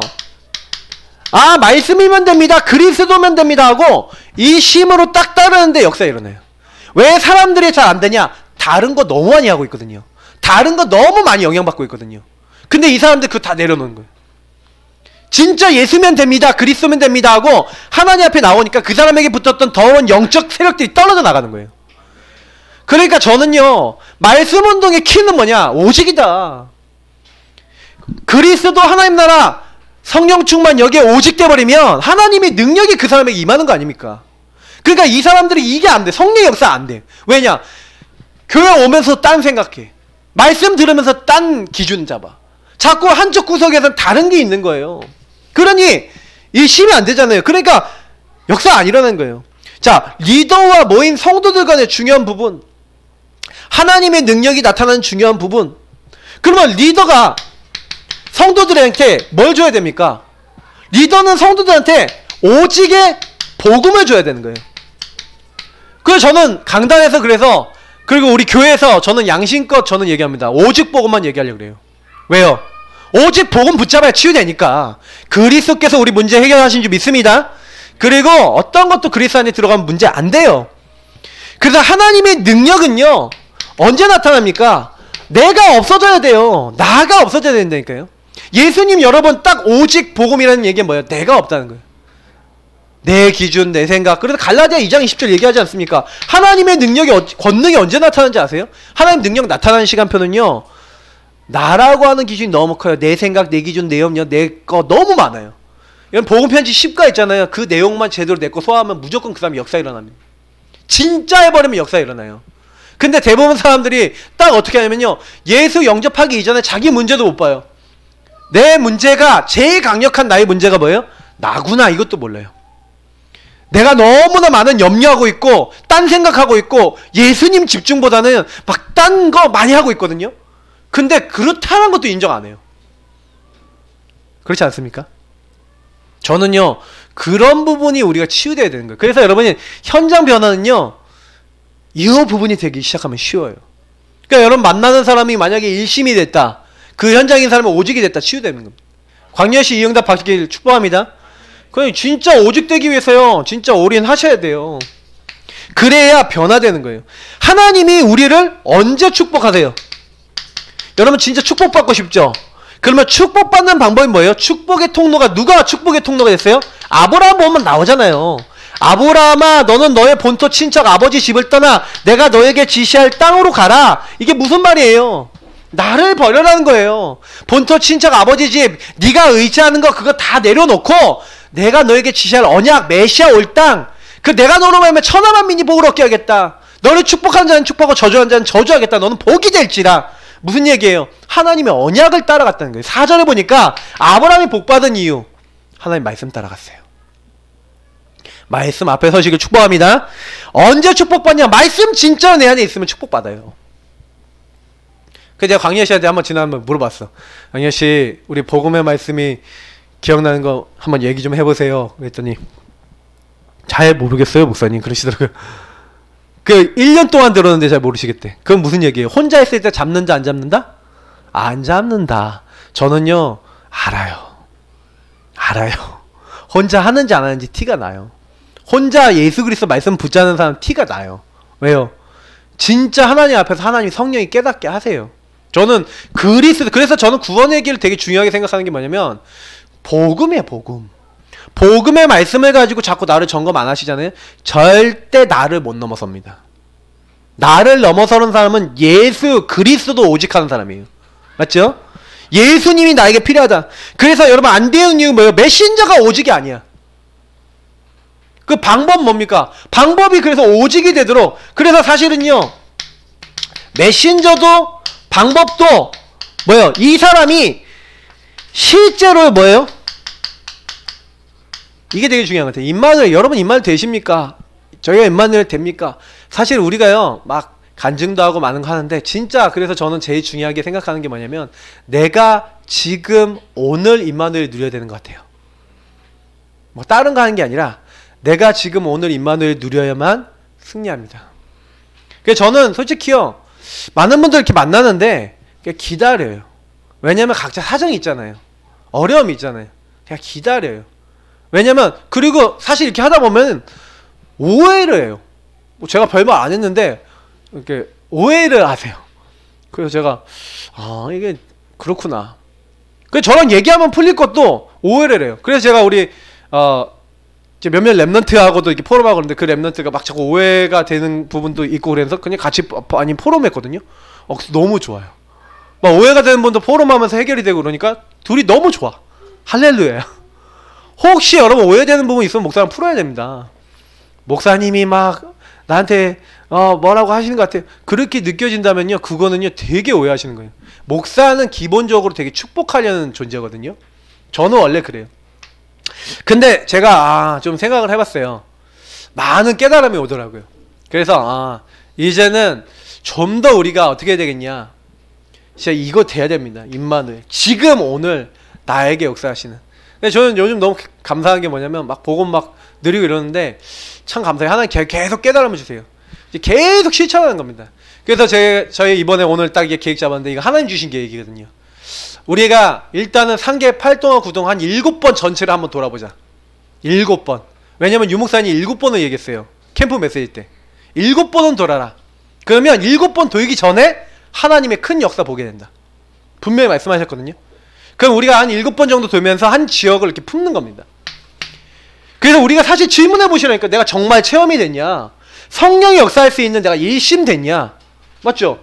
말씀이면 됩니다, 그리스도면 됩니다 하고 이 심으로 딱 따르는데 역사가 일어나요. 왜 사람들이 잘 안 되냐? 다른 거 너무 많이 하고 있거든요. 다른 거 너무 많이 영향받고 있거든요. 근데 이 사람들 그거 다 내려놓는 거예요. 진짜 예수면 됩니다, 그리스도면 됩니다 하고 하나님 앞에 나오니까 그 사람에게 붙었던 더러운 영적 세력들이 떨어져 나가는 거예요. 그러니까 저는요 말씀 운동의 키는 뭐냐? 오직이다. 그리스도 하나님 나라 성령 충만 여기에 오직 돼버리면 하나님의 능력이 그 사람에게 임하는 거 아닙니까? 그러니까 이 사람들이 이게 안 돼. 성령 역사 안 돼. 왜냐? 교회 오면서 딴 생각해. 말씀 들으면서 딴 기준 잡아. 자꾸 한쪽 구석에선 다른 게 있는 거예요. 그러니 일심이 안 되잖아요. 그러니까 역사 안 일어나는 거예요. 자, 리더와 모인 성도들 간의 중요한 부분. 하나님의 능력이 나타나는 중요한 부분. 그러면 리더가 성도들한테 뭘 줘야 됩니까? 리더는 성도들한테 오직의 복음을 줘야 되는 거예요. 그래서 저는 강단에서 그래서 그리고 우리 교회에서 저는 양심껏 저는 얘기합니다. 오직 복음만 얘기하려고 그래요. 왜요? 오직 복음 붙잡아야 치유되니까. 그리스도께서 우리 문제 해결하신 줄 믿습니다. 그리고 어떤 것도 그리스도 안에 들어가면 문제 안 돼요. 그래서 하나님의 능력은요 언제 나타납니까? 내가 없어져야 돼요. 나가 없어져야 된다니까요. 예수님 여러 번 딱 오직 복음이라는 얘기가 뭐예요? 내가 없다는 거예요. 내 기준, 내 생각. 그래서 갈라디아 2장 20절 얘기하지 않습니까? 하나님의 능력이 권능이 언제 나타나는지 아세요? 하나님 능력 나타나는 시간표는요 나라고 하는 기준이 너무 커요. 내 생각, 내 기준, 내 염려, 내 거 너무 많아요. 이건 복음편지 10가 있잖아요. 그 내용만 제대로 내 거 소화하면 무조건 그 다음에 역사 일어납니다. 진짜 해버리면 역사 일어나요. 근데 대부분 사람들이 딱 어떻게 하냐면요 예수 영접하기 이전에 자기 문제도 못 봐요. 내 문제가 제일 강력한 나의 문제가 뭐예요? 나구나 이것도 몰라요. 내가 너무나 많은 염려하고 있고 딴 생각하고 있고 예수님 집중보다는 막 딴 거 많이 하고 있거든요. 근데 그렇다는 것도 인정 안 해요. 그렇지 않습니까? 저는요 그런 부분이 우리가 치유돼야 되는 거예요. 그래서 여러분이 현장 변화는요 이 부분이 되기 시작하면 쉬워요. 그러니까 여러분 만나는 사람이 만약에 일심이 됐다, 그 현장인 사람은 오직이 됐다, 치유되는 겁니다. 광야시 이응답 받기를 축복합니다. 그냥 진짜 오직되기 위해서요 진짜 올인하셔야 돼요. 그래야 변화되는 거예요. 하나님이 우리를 언제 축복하세요? 여러분 진짜 축복받고 싶죠? 그러면 축복받는 방법이 뭐예요? 축복의 통로가, 누가 축복의 통로가 됐어요? 아브라함 보면 나오잖아요. 아브라함아 너는 너의 본토 친척 아버지 집을 떠나 내가 너에게 지시할 땅으로 가라. 이게 무슨 말이에요? 나를 버려라는 거예요. 본토 친척 아버지 집 네가 의지하는 거 그거 다 내려놓고 내가 너에게 지시할 언약 메시아 올 땅, 그 내가 너로 말하면 천하 만민이 복을 얻게 하겠다. 너를 축복하는 자는 축복하고 저주하는 자는 저주하겠다. 너는 복이 될지라. 무슨 얘기예요? 하나님의 언약을 따라갔다는 거예요. 4절에 보니까 아브라함이 복받은 이유, 하나님 말씀 따라갔어요. 말씀 앞에 서시길 축복합니다. 언제 축복받냐? 말씀 진짜 내 안에 있으면 축복받아요. 그래서 내가 광희씨한테 한번 지난번 물어봤어. 광희씨 우리 복음의 말씀이 기억나는 거 한번 얘기 좀 해보세요. 그랬더니 잘 모르겠어요 목사님 그러시더라고요. 그 1년 동안 들었는데 잘 모르시겠대. 그건 무슨 얘기예요? 혼자 있을 때 잡는다 안 잡는다? 안 잡는다. 저는요 알아요. 혼자 하는지 안 하는지 티가 나요. 혼자 예수 그리스도 말씀 붙잡는 사람 티가 나요. 왜요? 진짜 하나님 앞에서 하나님 성령이 깨닫게 하세요. 저는 그래서 저는 구원의 길을 되게 중요하게 생각하는 게 뭐냐면 복음이에요. 복음의 말씀을 가지고 자꾸 나를 점검 안 하시잖아요. 절대 나를 못 넘어섭니다. 나를 넘어서는 사람은 예수 그리스도 오직하는 사람이에요. 맞죠? 예수님이 나에게 필요하다. 그래서 여러분 안 되는 이유 뭐예요? 메신저가 오직이 아니야. 그 방법 뭡니까? 방법이 그래서 오직이 되도록. 그래서 사실은요 메신저도 방법도 뭐예요? 이 사람이 실제로 뭐예요? 이게 되게 중요한 것 같아요. 임마누엘, 여러분 임마누엘 되십니까? 저희가 임마누엘 됩니까? 사실 우리가요 막 간증도 하고 많은 거 하는데 진짜 그래서 저는 제일 중요하게 생각하는 게 뭐냐면 내가 지금 오늘 임마누엘 누려야 되는 것 같아요. 뭐 다른 거 하는 게 아니라 내가 지금 오늘 임마누엘 누려야만 승리합니다. 그래서 저는 솔직히요 많은 분들 이렇게 만나는데 그냥 기다려요. 왜냐면 각자 사정이 있잖아요. 어려움이 있잖아요. 그냥 기다려요. 왜냐면 그리고 사실 이렇게 하다 보면 오해를 해요. 뭐 제가 별말 안 했는데 이렇게 오해를 하세요. 그래서 제가 이게 그렇구나. 그래서 저랑 얘기하면 풀릴 것도 오해를 해요. 그래서 제가 우리 이제 몇몇 랩런트하고도 이렇게 포럼하고 그러는데 그 랩런트가 막 자꾸 오해가 되는 부분도 있고 그래서 그냥 같이 포럼했거든요. 너무 좋아요. 막 오해가 되는 분도 포럼하면서 해결이 되고 그러니까 둘이 너무 좋아. 할렐루야. 혹시 여러분 오해되는 부분 있으면 목사님 풀어야 됩니다. 목사님이 막 나한테 뭐라고 하시는 것 같아요. 그렇게 느껴진다면요 그거는요 되게 오해하시는 거예요. 목사는 기본적으로 되게 축복하려는 존재거든요. 저는 원래 그래요. 근데 제가 좀 생각을 해봤어요. 많은 깨달음이 오더라고요. 그래서 이제는 좀 더 우리가 어떻게 해야 되겠냐, 진짜 이거 돼야 됩니다. 임마누엘, 지금 오늘 나에게 역사하시는. 근데 저는 요즘 너무 감사한 게 뭐냐면 막 복음 막 느리고 이러는데 참 감사해요. 하나님 계속 깨달음을 주세요. 계속 실천하는 겁니다. 그래서 저희 이번에 오늘 딱 이게 계획 잡았는데 이거 하나님 주신 계획이거든요. 우리가 일단은 상계 8동화 9동 한 7번 전체를 한번 돌아보자. 7번. 왜냐면 유목사님이 7번을 얘기했어요. 캠프 메시지 때. 7번은 돌아라. 그러면 7번 돌기 전에 하나님의 큰 역사 보게 된다. 분명히 말씀하셨거든요. 그럼 우리가 한 7번 정도 돌면서 한 지역을 이렇게 품는 겁니다. 그래서 우리가 사실 질문해 보시라니까, 내가 정말 체험이 됐냐? 성령이 역사할 수 있는 내가 일심 됐냐? 맞죠?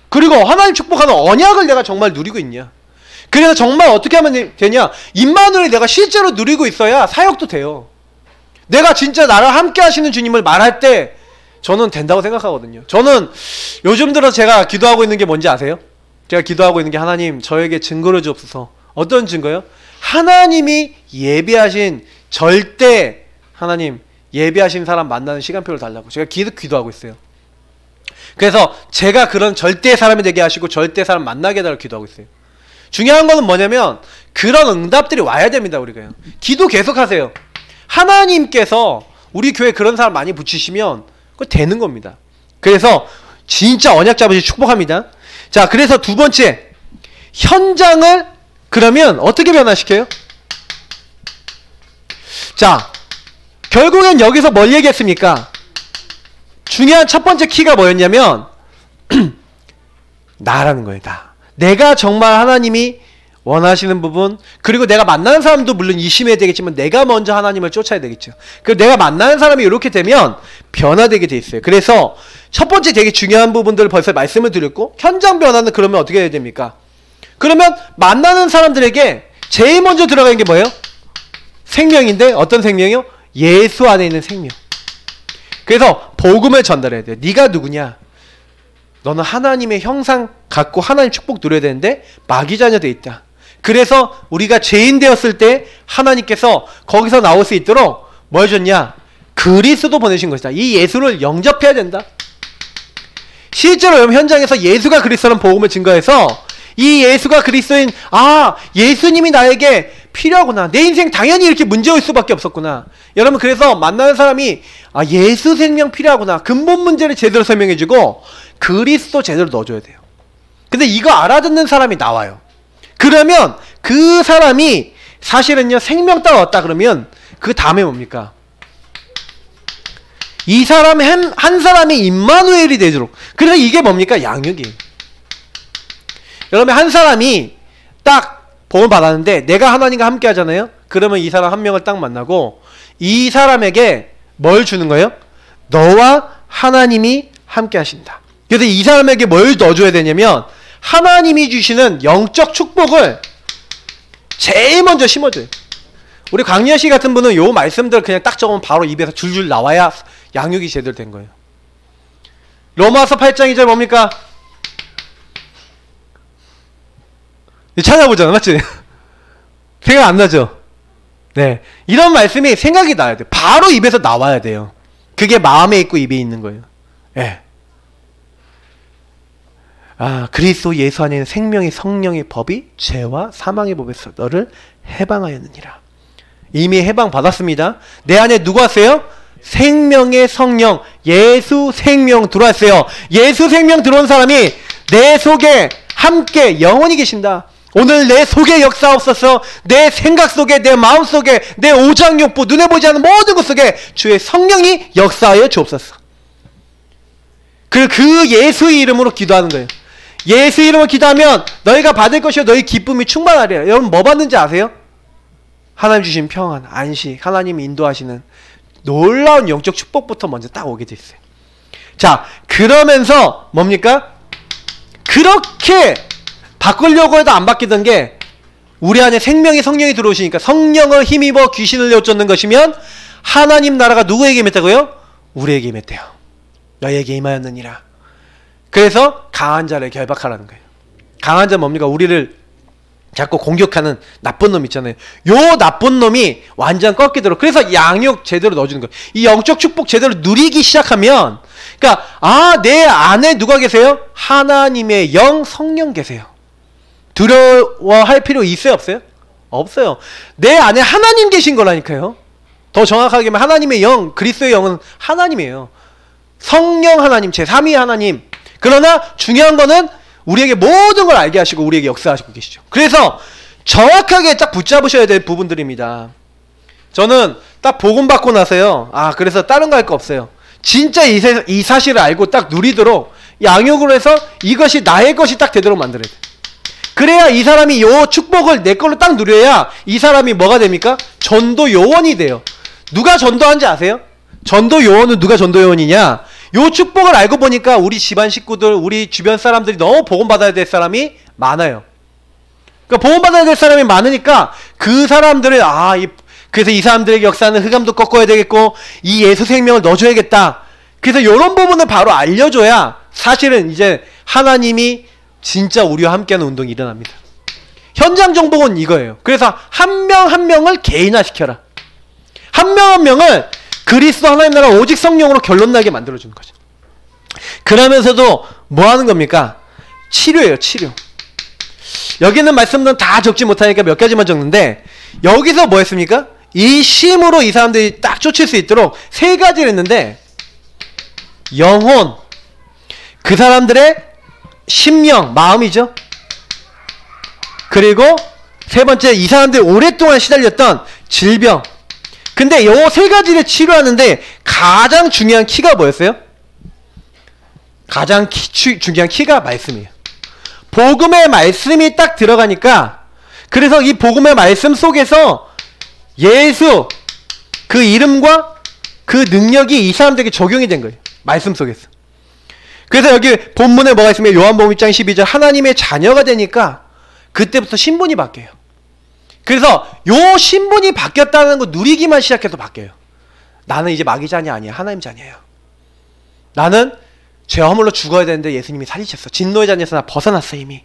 그리고 하나님 축복하는 언약을 내가 정말 누리고 있냐? 그래서 정말 어떻게 하면 되냐? 임마누엘이 내가 실제로 누리고 있어야 사역도 돼요. 내가 진짜 나를 함께 하시는 주님을 말할 때 저는 된다고 생각하거든요. 저는 요즘 들어 제가 기도하고 있는 게 뭔지 아세요? 제가 기도하고 있는 게, 하나님 저에게 증거를 주옵소서. 어떤 증거요? 하나님이 예비하신, 절대 하나님 예비하신 사람 만나는 시간표를 달라고 제가 기도하고 있어요. 그래서 제가 그런 절대 사람이 되게 하시고 절대 사람 만나게 해달라고 기도하고 있어요. 중요한 거는 뭐냐면 그런 응답들이 와야 됩니다. 우리가요. 기도 계속하세요. 하나님께서 우리 교회에 그런 사람 많이 붙이시면 그거 되는 겁니다. 그래서 진짜 언약 잡으시 축복합니다. 자, 그래서 두 번째, 현장을 그러면 어떻게 변화시켜요? 자, 결국엔 여기서 뭘 얘기했습니까? 중요한 첫 번째 키가 뭐였냐면 나라는 거예요. 나. 내가 정말 하나님이 원하시는 부분, 그리고 내가 만나는 사람도 물론 이심해야 되겠지만 내가 먼저 하나님을 쫓아야 되겠죠. 그리고 내가 만나는 사람이 이렇게 되면 변화되게 돼 있어요. 그래서 첫 번째 되게 중요한 부분들을 벌써 말씀을 드렸고, 현장 변화는 그러면 어떻게 해야 됩니까? 그러면 만나는 사람들에게 제일 먼저 들어가는 게 뭐예요? 생명인데, 어떤 생명이요? 예수 안에 있는 생명. 그래서 복음을 전달해야 돼요. 네가 누구냐? 너는 하나님의 형상 갖고 하나님 축복 누려야 되는데 마귀 자녀 돼 있다. 그래서 우리가 죄인 되었을 때 하나님께서 거기서 나올 수 있도록 뭐 해줬냐? 그리스도 보내신 것이다. 이 예수를 영접해야 된다. 실제로 여러분 현장에서 예수가 그리스도라는 복음을 증거해서 이 예수가 그리스도인, 아, 예수님이 나에게 필요하구나. 내 인생 당연히 이렇게 문제일 수밖에 없었구나. 여러분, 그래서 만나는 사람이 아, 예수 생명 필요하구나. 근본 문제를 제대로 설명해주고 그리스도 제대로 넣어줘야 돼요. 근데 이거 알아듣는 사람이 나와요. 그러면 그 사람이 사실은요, 생명 따라왔다 그러면 그 다음에 뭡니까? 이 사람 한 사람이 임마누엘이 되도록. 그래서 이게 뭡니까? 양육이에요. 여러분, 한 사람이 딱 복음 받았는데 내가 하나님과 함께 하잖아요. 그러면 이 사람 한 명을 딱 만나고 이 사람에게 뭘 주는 거예요? 너와 하나님이 함께 하신다. 그래서 이 사람에게 뭘 넣어줘야 되냐면 하나님이 주시는 영적 축복을 제일 먼저 심어줘요. 우리 강리아 씨 같은 분은 요 말씀들 그냥 딱 적으면 바로 입에서 줄줄 나와야 양육이 제대로 된 거예요. 로마서 8장 2절 뭡니까? 찾아보잖아, 맞지? 생각 안 나죠? 네, 이런 말씀이 생각이 나야 돼요. 바로 입에서 나와야 돼요. 그게 마음에 있고 입에 있는 거예요. 네. 아, 그리스도 예수 안에 있는 생명의 성령의 법이 죄와 사망의 법에서 너를 해방하였느니라. 이미 해방 받았습니다. 내 안에 누가 왔어요? 생명의 성령, 예수 생명 들어왔어요. 예수 생명 들어온 사람이 내 속에 함께 영원히 계신다. 오늘 내 속에 역사옵소서. 내 생각 속에, 내 마음 속에, 내 오장육부, 눈에 보이지 않는 모든 것 속에 주의 성령이 역사하여 주옵소서. 그 예수의 이름으로 기도하는 거예요. 예수 이름으로 기도하면 너희가 받을 것이요 너희 기쁨이 충만하리라. 여러분 뭐 받는지 아세요? 하나님 주신 평안, 안식, 하나님이 인도하시는 놀라운 영적 축복부터 먼저 딱 오게 돼 있어요. 자, 그러면서 뭡니까? 그렇게 바꾸려고 해도 안 바뀌던 게 우리 안에 생명의 성령이 들어오시니까 성령을 힘입어 귀신을 내쫓는 것이면 하나님 나라가 누구에게 임했다고요? 우리에게 임했대요. 너희에게 임하였느니라. 그래서 강한 자를 결박하라는 거예요. 강한 자 뭡니까? 우리를 자꾸 공격하는 나쁜 놈 있잖아요. 요 나쁜 놈이 완전 꺾이도록, 그래서 양육 제대로 넣어주는 거예요. 이 영적 축복 제대로 누리기 시작하면, 그러니까 내 안에 누가 계세요? 하나님의 영, 성령 계세요. 두려워할 필요 있어요, 없어요? 없어요. 내 안에 하나님 계신 거라니까요. 더 정확하게 말하면 하나님의 영, 그리스도의 영은 하나님이에요. 성령 하나님, 제3위 하나님. 그러나 중요한 거는 우리에게 모든 걸 알게 하시고 우리에게 역사하시고 계시죠. 그래서 정확하게 딱 붙잡으셔야 될 부분들입니다. 저는 딱 복음 받고 나서요, 그래서 다른 거 할 거 없어요. 진짜 이 사실을 알고 딱 누리도록 양육을 해서 이것이 나의 것이 딱 되도록 만들어야 돼. 그래야 이 사람이 요 축복을 내 걸로 딱 누려야 이 사람이 뭐가 됩니까? 전도 요원이 돼요. 누가 전도한지 아세요? 전도 요원은 누가 전도 요원이냐? 요 축복을 알고 보니까 우리 집안 식구들, 우리 주변 사람들이 너무 복음받아야 될 사람이 많아요. 그러니까 복음받아야 될 사람이 많으니까 그 사람들을 그래서 이 사람들에게 역사하는 흑암도 꺾어야 되겠고 이 예수 생명을 넣어줘야겠다. 그래서 이런 부분을 바로 알려줘야 사실은 이제 하나님이 진짜 우리와 함께하는 운동이 일어납니다. 현장 정복은 이거예요. 그래서 한 명 한 명을 개인화시켜라. 한 명 한 명을 그리스도 하나님 나라 오직 성령으로 결론나게 만들어주는 거죠. 그러면서도 뭐 하는 겁니까? 치료예요, 치료. 여기는 말씀들은 다 적지 못하니까 몇 가지만 적는데, 여기서 뭐 했습니까? 이 심으로 이 사람들이 딱 쫓을 수 있도록 세 가지를 했는데, 영혼, 그 사람들의 심령, 마음이죠. 그리고 세 번째, 이 사람들이 오랫동안 시달렸던 질병. 근데 요 세 가지를 치료하는데 가장 중요한 키가 뭐였어요? 가장 중요한 키가 말씀이에요. 복음의 말씀이 딱 들어가니까, 그래서 이 복음의 말씀 속에서 예수 그 이름과 그 능력이 이 사람들에게 적용이 된 거예요. 말씀 속에서. 그래서 여기 본문에 뭐가 있으면 요한복음 1장 12절 하나님의 자녀가 되니까 그때부터 신분이 바뀌어요. 그래서 요 신분이 바뀌었다는 거 누리기만 시작해서 바뀌어요. 나는 이제 마귀 자녀 아니야. 하나님 자녀예요. 나는 죄 허물로 죽어야 되는데 예수님이 살리셨어. 진노의 자녀에서 나 벗어났어 이미.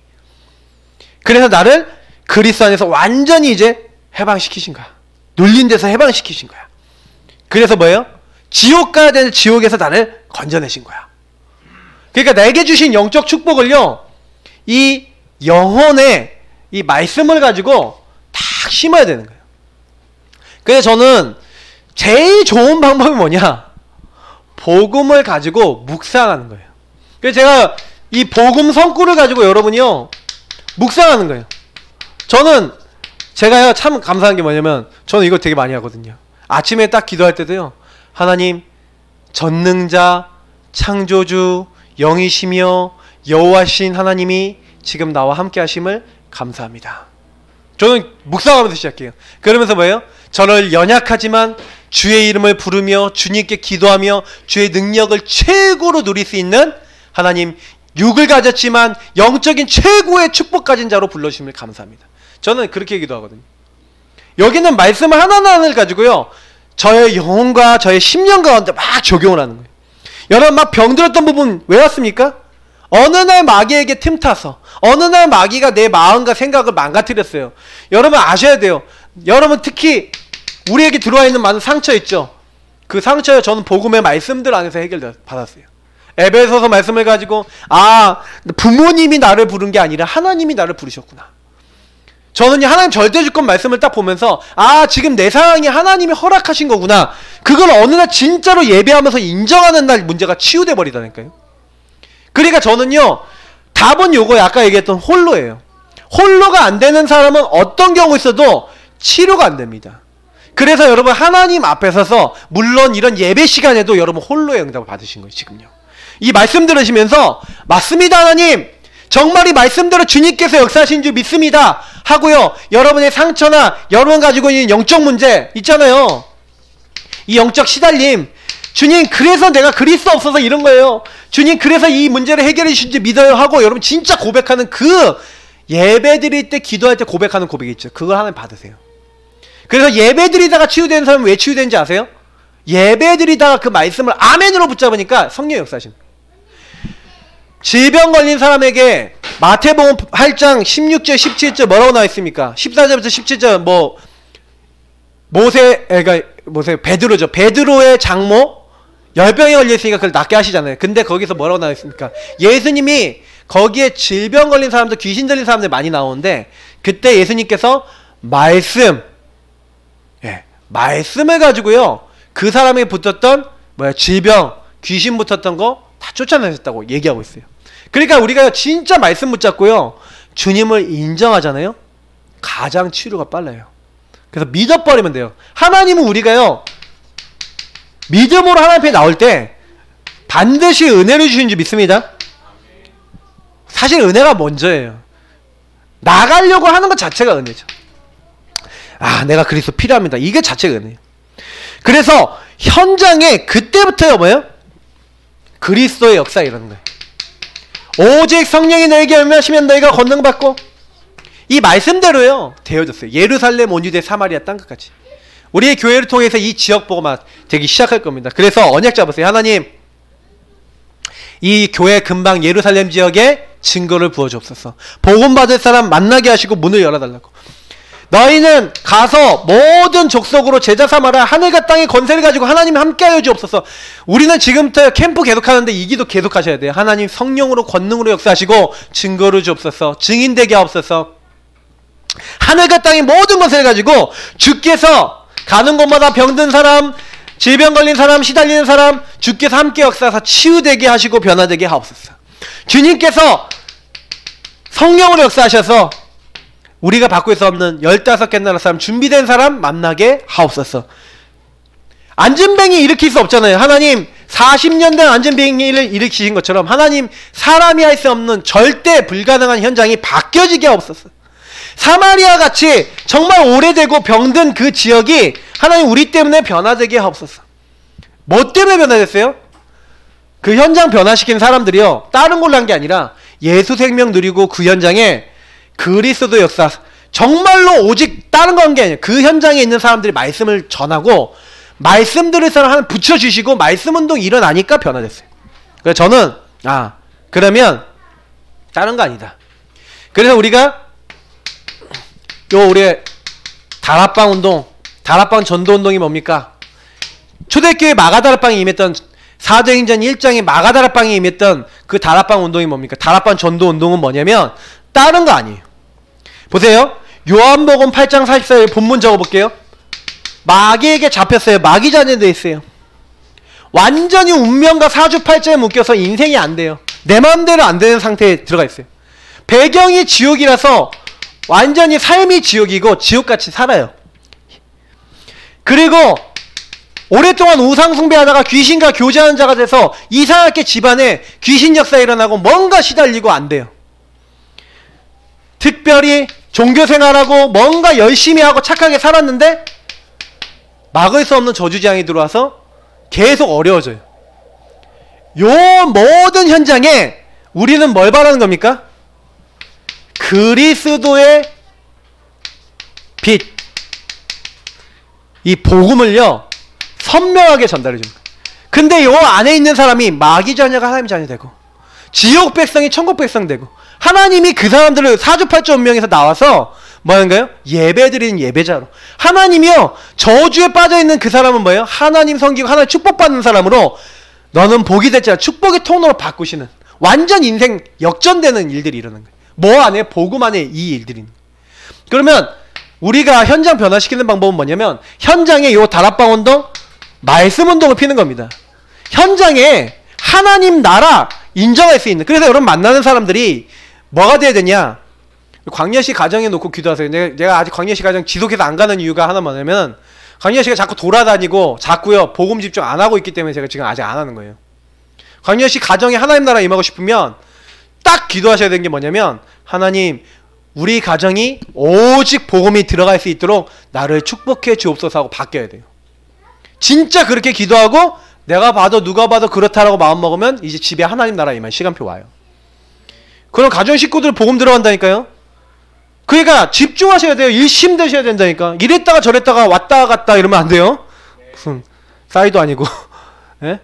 그래서 나를 그리스도 안에서 완전히 이제 해방시키신 거야. 눌린 데서 해방시키신 거야. 그래서 뭐예요? 지옥 가야 되는 지옥에서 나를 건져내신 거야. 그러니까 내게 주신 영적 축복을요, 이 영혼의 이 말씀을 가지고 딱 심어야 되는 거예요. 그래서 저는 제일 좋은 방법이 뭐냐? 복음을 가지고 묵상하는 거예요. 그래서 제가 이 복음 성구를 가지고 여러분이요, 묵상하는 거예요. 저는 제가요 참 감사한 게 뭐냐면, 저는 이거 되게 많이 하거든요. 아침에 딱 기도할 때도요, 하나님 전능자 창조주 영이시며 여호와신 하나님이 지금 나와 함께 하심을 감사합니다. 저는 묵상하면서 시작해요. 그러면서 뭐예요? 저를 연약하지만 주의 이름을 부르며 주님께 기도하며 주의 능력을 최고로 누릴 수 있는 하나님, 육을 가졌지만 영적인 최고의 축복 가진 자로 불러주심을 감사합니다. 저는 그렇게 기도하거든요. 여기는 말씀 하나하나를 가지고요, 저의 영혼과 저의 심령 가운데 막 적용을 하는 거예요. 여러분 막 병들었던 부분 왜 왔습니까? 어느 날 마귀에게 틈타서, 어느 날 마귀가 내 마음과 생각을 망가뜨렸어요. 여러분 아셔야 돼요. 여러분 특히 우리에게 들어와 있는 많은 상처 있죠. 그 상처에 저는 복음의 말씀들 안에서 해결받았어요. 에베소서 말씀을 가지고 부모님이 나를 부른 게 아니라 하나님이 나를 부르셨구나. 저는 하나님 절대주권 말씀을 딱 보면서 지금 내 상황이 하나님이 허락하신 거구나. 그걸 어느 날 진짜로 예배하면서 인정하는 날 문제가 치유돼 버리다니까요. 그러니까 저는요, 답은 요거예요. 아까 얘기했던 홀로예요. 홀로가 안 되는 사람은 어떤 경우 있어도 치료가 안 됩니다. 그래서 여러분 하나님 앞에 서서, 물론 이런 예배 시간에도 여러분 홀로의 응답을 받으신 거예요. 지금요, 이 말씀 들으시면서 맞습니다 하나님, 정말 이 말씀대로 주님께서 역사하신 줄 믿습니다 하고요, 여러분의 상처나 여러분 가지고 있는 영적 문제 있잖아요, 이 영적 시달림, 주님 그래서 내가 그리스도 없어서 이런 거예요, 주님 그래서 이 문제를 해결해 주신 줄 믿어요 하고 여러분 진짜 고백하는 그 예배 드릴 때, 기도할 때 고백하는 고백이 있죠. 그걸 하나님 받으세요. 그래서 예배 드리다가 치유되는 사람은 왜 치유되는지 아세요? 예배 드리다가 그 말씀을 아멘으로 붙잡으니까 성령의 역사하신 거예요. 질병 걸린 사람에게 마태복음 8장 16절 17절 뭐라고 나와 있습니까? 14절부터 17절 뭐 베드로죠. 베드로의 장모 열병에 걸려 있으니까 그걸 낫게 하시잖아요. 근데 거기서 뭐라고 나와 있습니까? 예수님이 거기에 질병 걸린 사람들, 귀신 들린 사람들 많이 나오는데 그때 예수님께서 말씀을 가지고요 그 사람에게 붙었던 질병, 귀신 붙었던 거 다 쫓아내셨다고 얘기하고 있어요. 그러니까 우리가 진짜 말씀 붙잡고요 주님을 인정하잖아요. 가장 치료가 빨라요. 그래서 믿어버리면 돼요. 하나님은 우리가요 믿음으로 하나님 앞에 나올 때 반드시 은혜를 주시는 줄 믿습니다. 사실 은혜가 먼저예요. 나가려고 하는 것 자체가 은혜죠. 아, 내가 그리스도 필요합니다. 이게 자체가 은혜예요. 그래서 현장에 그때부터요 뭐예요? 그리스도의 역사 이런 거예요. 오직 성령이 너에게 임하시면 너희가 권능받고, 이 말씀대로요 되어졌어요. 예루살렘, 온 유대, 사마리아 땅끝까지 우리의 교회를 통해서 이 지역 보고만 되기 시작할 겁니다. 그래서 언약 잡으세요. 하나님, 이 교회 근방 예루살렘 지역에 증거를 부어주옵소서. 복음 받을 사람 만나게 하시고 문을 열어달라고. 너희는 가서 모든 족속으로 제자 삼아라. 하늘과 땅의 권세를 가지고 하나님 함께하여 주옵소서. 우리는 지금부터 캠프 계속하는데 이 기도 계속하셔야 돼요. 하나님 성령으로 권능으로 역사하시고 증거를 주옵소서. 증인되게 하옵소서. 하늘과 땅의 모든 것을 가지고 주께서 가는 곳마다 병든 사람, 질병 걸린 사람, 시달리는 사람 주께서 함께 역사하사 치유되게 하시고 변화되게 하옵소서. 주님께서 성령으로 역사하셔서 우리가 받고 수 없는 15개 나라 사람, 준비된 사람 만나게 하옵소서. 안전뱅이 일으킬 수 없잖아요. 하나님 40년 된 안전뱅이를 일으키신 것처럼 하나님 사람이 할 수 없는 절대 불가능한 현장이 바뀌어지게 하옵소서. 사마리아 같이 정말 오래되고 병든 그 지역이 하나님 우리 때문에 변화되게 하옵소서. 뭐 때문에 변화됐어요? 그 현장 변화시킨 사람들이요 다른 걸로 한 게 아니라 예수 생명 누리고 그 현장에 그리스도 역사, 정말로 오직 다른 거 한 게 아니에요. 그 현장에 있는 사람들이 말씀을 전하고 말씀 들을 사람 하나 붙여주시고 말씀 운동이 일어나니까 변화됐어요. 그래서 저는 그러면 다른 거 아니다. 그래서 우리가 우리 다락방 운동, 다락방 전도 운동이 뭡니까? 초대교회 마가다락방에 임했던 사도행전 1장에 마가다락방에 임했던 그 다락방 운동이 뭡니까? 다락방 전도 운동은 뭐냐면 다른 거 아니에요. 보세요. 요한복음 8장 44절 본문 적어볼게요. 마귀에게 잡혔어요. 마귀 자녀돼 있어요. 완전히 운명과 사주팔자에 묶여서 인생이 안 돼요. 내 마음대로 안 되는 상태에 들어가 있어요. 배경이 지옥이라서 완전히 삶이 지옥이고 지옥같이 살아요. 그리고 오랫동안 우상 숭배하다가 귀신과 교제하는 자가 돼서 이상하게 집안에 귀신 역사 일어나고 뭔가 시달리고 안 돼요. 특별히 종교생활하고 뭔가 열심히 하고 착하게 살았는데 막을 수 없는 저주재앙이 들어와서 계속 어려워져요. 요 모든 현장에 우리는 뭘 바라는 겁니까? 그리스도의 빛, 이 복음을요 선명하게 전달해 줍니다. 근데 요 안에 있는 사람이 마귀 자녀가 하나님 자녀 되고 지옥 백성이 천국 백성 되고 하나님이 그 사람들을 사주팔자 운명에서 나와서 뭐하는가요? 예배드리는 예배자로. 하나님이요 저주에 빠져있는 그 사람은 뭐예요? 하나님 섬기고 하나님 축복받는 사람으로 너는 복이 됐잖아. 축복의 통로로 바꾸시는 완전 인생 역전되는 일들이 일어나는 거예요. 뭐 안에? 복음 안에 이 일들이. 그러면 우리가 현장 변화시키는 방법은 뭐냐면 현장에 요 다락방 운동, 말씀 운동을 피는 겁니다. 현장에 하나님 나라 인정할 수 있는. 그래서 여러분 만나는 사람들이 뭐가 돼야 되냐? 광야시 가정에 놓고 기도하세요. 내가 아직 광야시 가정 지속해서 안 가는 이유가 하나 뭐냐면 광야시가 자꾸 돌아다니고 자꾸요 복음 집중 안 하고 있기 때문에 제가 지금 아직 안 하는 거예요. 광야시 가정에 하나님 나라 임하고 싶으면 딱 기도하셔야 되는 게 뭐냐면 하나님 우리 가정이 오직 복음이 들어갈 수 있도록 나를 축복해 주옵소서 하고 바뀌어야 돼요. 진짜 그렇게 기도하고 내가 봐도 누가 봐도 그렇다라고 마음먹으면 이제 집에 하나님 나라 임할 시간표 와요. 그럼 가정 식구들 복음 들어간다니까요. 그러니까 집중하셔야 돼요. 일심되셔야 된다니까. 이랬다가 저랬다가 왔다 갔다 이러면 안 돼요. 무슨 싸이도 아니고. 예?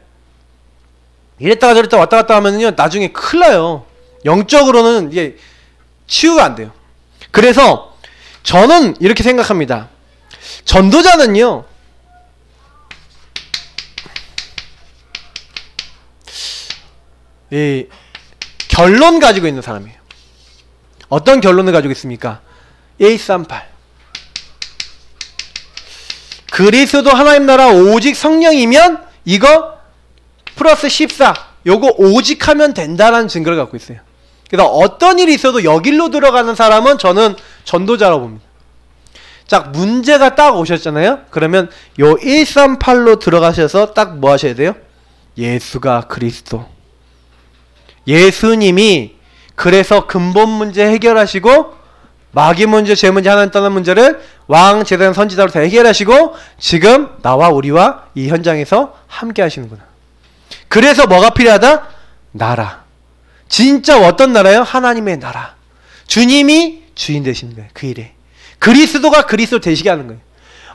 이랬다가 저랬다가 왔다 갔다 하면요 나중에 큰일 나요. 영적으로는 이게 치유가 안 돼요. 그래서 저는 이렇게 생각합니다. 전도자는요 이 결론 가지고 있는 사람이에요. 어떤 결론을 가지고 있습니까? 138 그리스도 하나님 나라 오직 성령이면 이거 플러스 14 요거 오직 하면 된다라는 증거를 갖고 있어요. 그래서 어떤 일이 있어도 여길로 들어가는 사람은 저는 전도자라고 봅니다. 자, 문제가 딱 오셨잖아요. 그러면 요 138로 들어가셔서 딱 뭐 하셔야 돼요? 예수가 그리스도, 예수님이 그래서 근본 문제 해결하시고 마귀 문제, 죄 문제, 하나님 떠난 문제를 왕, 제사장, 선지자로 다 해결하시고 지금 나와 우리와 이 현장에서 함께 하시는구나. 그래서 뭐가 필요하다? 나라. 진짜 어떤 나라요? 하나님의 나라. 주님이 주인 되시는 거예요. 그 일에. 그리스도가 그리스도 되시게 하는 거예요.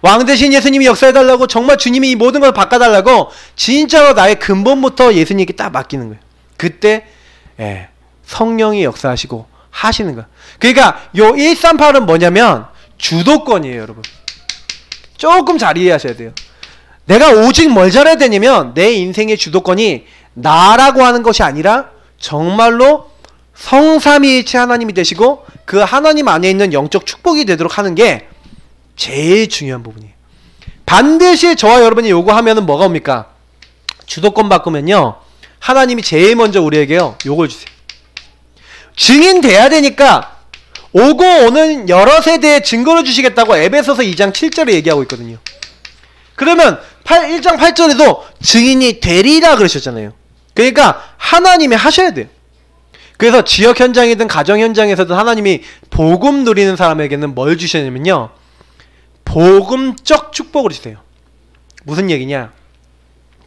왕 대신 예수님이 역사해달라고, 정말 주님이 이 모든 걸 바꿔달라고 진짜로 나의 근본부터 예수님께 딱 맡기는 거예요. 그때 성령이 역사하시고 하시는 거예요. 그러니까 요 138은 뭐냐면 주도권이에요, 여러분. 조금 잘 이해하셔야 돼요. 내가 오직 뭘 잘해야 되냐면 내 인생의 주도권이 나라고 하는 것이 아니라 정말로 성삼위일체 하나님이 되시고 그 하나님 안에 있는 영적 축복이 되도록 하는 게 제일 중요한 부분이에요. 반드시 저와 여러분이 요구하면은 뭐가 옵니까? 주도권 바꾸면요 하나님이 제일 먼저 우리에게요 요걸 주세요. 증인 돼야 되니까 오고 오는 여러 세대의 증거를 주시겠다고 에베소서 2장 7절에 얘기하고 있거든요. 그러면 1장 8절에도 증인이 되리라 그러셨잖아요. 그러니까 하나님이 하셔야 돼요. 그래서 지역 현장이든 가정 현장에서든 하나님이 복음 누리는 사람에게는 뭘 주시냐면요 복음적 축복을 주세요. 무슨 얘기냐?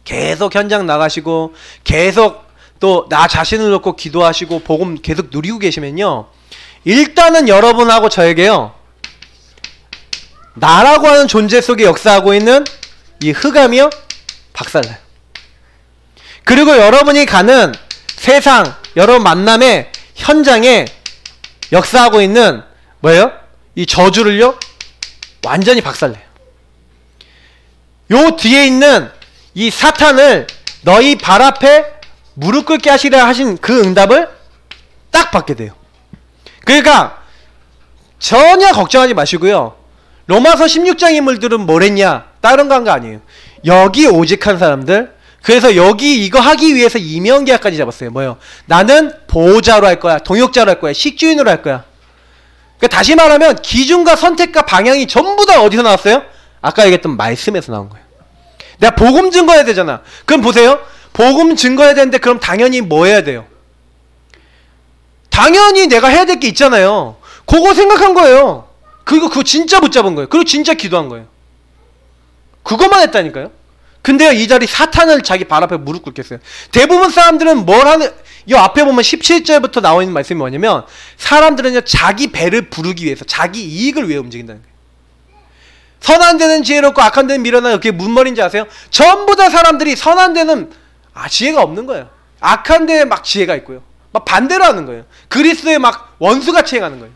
계속 현장 나가시고 계속 또 나 자신을 놓고 기도하시고 복음 계속 누리고 계시면요 일단은 여러분하고 저에게요 나라고 하는 존재 속에 역사하고 있는 이 흑암이요 박살나요. 그리고 여러분이 가는 세상 여러분 만남의 현장에 역사하고 있는 뭐예요? 이 저주를요 완전히 박살내요. 요 뒤에 있는 이 사탄을 너희 발 앞에 무릎 꿇게 하시라 하신 그 응답을 딱 받게 돼요. 그러니까 전혀 걱정하지 마시고요. 로마서 16장 인물들은 뭘 했냐? 다른 거 한 거 아니에요. 여기 오직한 사람들, 그래서 여기 이거 하기 위해서 이명계약까지 잡았어요. 뭐요? 나는 보호자로 할 거야, 동역자로 할 거야, 식주인으로 할 거야. 그러니까 다시 말하면 기준과 선택과 방향이 전부 다 어디서 나왔어요? 아까 얘기했던 말씀에서 나온 거예요. 내가 복음 증거해야 되잖아. 그럼 보세요. 복음 증거해야 되는데 그럼 당연히 뭐 해야 돼요? 당연히 내가 해야 될 게 있잖아요. 그거 생각한 거예요. 그거 진짜 붙잡은 거예요. 그리고 진짜 기도한 거예요. 그것만 했다니까요. 근데요 이 자리 사탄을 자기 발 앞에 무릎 꿇겠어요. 대부분 사람들은 뭘 하는, 이 앞에 보면 17절부터 나와 있는 말씀이 뭐냐면 사람들은요 자기 배를 부르기 위해서 자기 이익을 위해 움직인다는 거예요. 선한 데는 지혜롭고 악한 데는 미련하다. 그게 무슨 말인지 아세요? 전부 다 사람들이 선한 데는 지혜가 없는 거예요. 악한 데에 막 지혜가 있고요. 막 반대로 하는 거예요. 그리스도에 막 원수같이 행하는 거예요.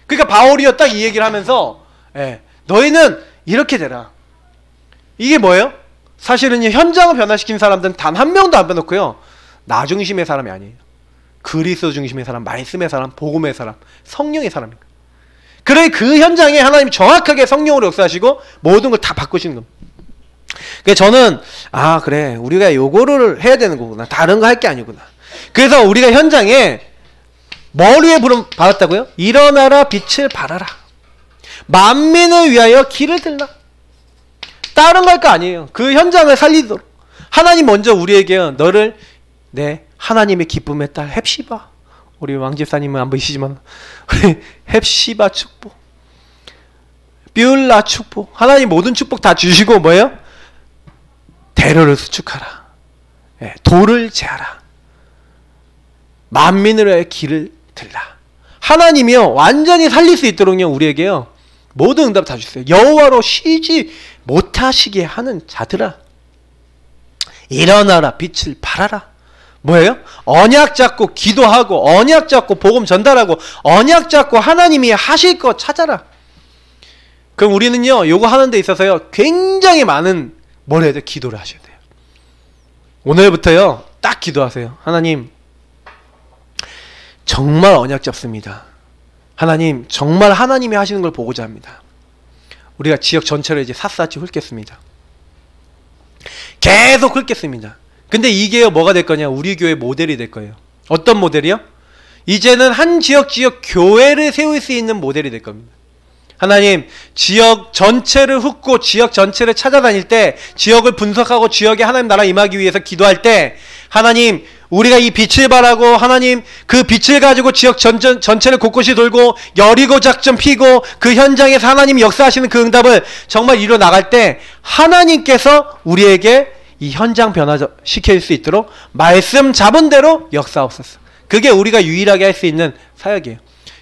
그러니까 바울이요 딱 이 얘기를 하면서 너희는 이렇게 되라. 이게 뭐예요? 사실은 현장을 변화시킨 사람들은 단 한 명도 안 빼놓고요 나 중심의 사람이 아니에요. 그리스도 중심의 사람, 말씀의 사람, 복음의 사람, 성령의 사람입니다. 그래 그 현장에 하나님이 정확하게 성령으로 역사하시고 모든 걸 다 바꾸시는 겁니다. 그래서 저는 그래 우리가 요거를 해야 되는 거구나. 다른 거 할 게 아니구나. 그래서 우리가 현장에 뭘 위해 부름 받았다고요? 일어나라 빛을 발하라. 만민을 위하여 길을 들라. 다른 거 할 거 아니에요. 그 현장을 살리도록 하나님 먼저 우리에게 너를 내 하나님의 기쁨의 딸 헵시바, 우리 왕집사님은 안 보이시지만 헵시바 축복, 뷰라 축복, 하나님 모든 축복 다 주시고 뭐예요? 대로를 수축하라, 돌을 제하라, 만민을 위하여 길을 들라. 하나님이요 완전히 살릴 수 있도록요 우리에게요 모든 응답 다 주세요. 여호와로 쉬지 못하시게 하는 자들아 일어나라 빛을 발하라. 뭐예요? 언약 잡고 기도하고 언약 잡고 복음 전달하고 언약 잡고 하나님이 하실 거 찾아라. 그럼 우리는요 요거 하는 데 있어서요 굉장히 많은 뭘 해야 돼? 기도를 하셔야 돼요. 오늘부터요 딱 기도하세요. 하나님 정말 언약 잡습니다. 하나님 정말 하나님이 하시는 걸 보고자 합니다. 우리가 지역 전체를 이제 샅샅이 훑겠습니다. 계속 훑겠습니다. 근데 이게요 뭐가 될 거냐? 우리 교회 모델이 될 거예요. 어떤 모델이요? 이제는 한 지역 교회를 세울 수 있는 모델이 될 겁니다. 하나님 지역 전체를 훑고 지역 전체를 찾아다닐 때 지역을 분석하고 지역에 하나님 나라 임하기 위해서 기도할 때 하나님 우리가 이 빛을 발하고 하나님 그 빛을 가지고 지역 전체를 곳곳이 돌고 여리고 작전 피고 그 현장에서 하나님이 역사하시는 그 응답을 정말 이뤄 나갈 때 하나님께서 우리에게 이 현장 변화시킬 수 있도록 말씀 잡은 대로 역사하옵소서. 그게 우리가 유일하게 할 수 있는 사역이에요.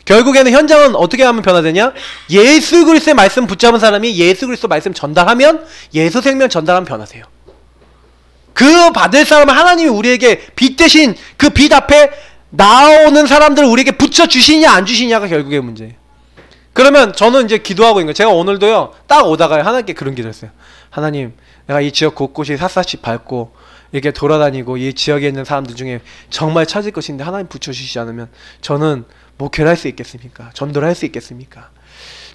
결국에는 현장은 어떻게 하면 변화되냐? 예수 그리스도의 말씀 붙잡은 사람이 예수 그리스도 말씀 전달하면 예수 생명 전달하면 변화돼요. 그 받을 사람은 하나님이 우리에게 빛 대신 그 빛 앞에 나오는 사람들을 우리에게 붙여주시냐 안 주시냐가 결국의 문제예요. 그러면 저는 이제 기도하고 있는 거예요. 제가 오늘도요 딱 오다가요 하나님께 그런 기도했어요. 하나님 내가 이 지역 곳곳이 샅샅이 밟고 이렇게 돌아다니고 이 지역에 있는 사람들 중에 정말 찾을 것인데 하나님 붙여주시지 않으면 저는 목회를 할 수 있겠습니까? 전도를 할 수 있겠습니까?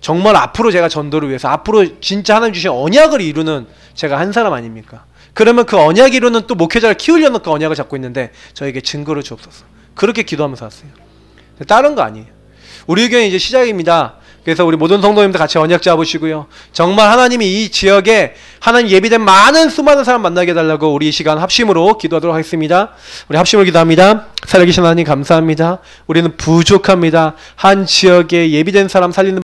정말 앞으로 제가 전도를 위해서 앞으로 진짜 하나님 주신 언약을 이루는 제가 한 사람 아닙니까? 그러면 그 언약 이루는 또 목회자를 키우려는 그 언약을 잡고 있는데 저에게 증거를 주옵소서. 그렇게 기도하면서 왔어요. 다른 거 아니에요. 우리 교회는 이제 시작입니다. 그래서 우리 모든 성도님들 같이 언약 잡으시고요. 정말 하나님이 이 지역에 하나님 예비된 많은 수많은 사람 만나게 해달라고 우리 이 시간 합심으로 기도하도록 하겠습니다. 우리 합심으로 기도합니다. 살아계신 하나님 감사합니다. 우리는 부족합니다. 한 지역에 예비된 사람 살리는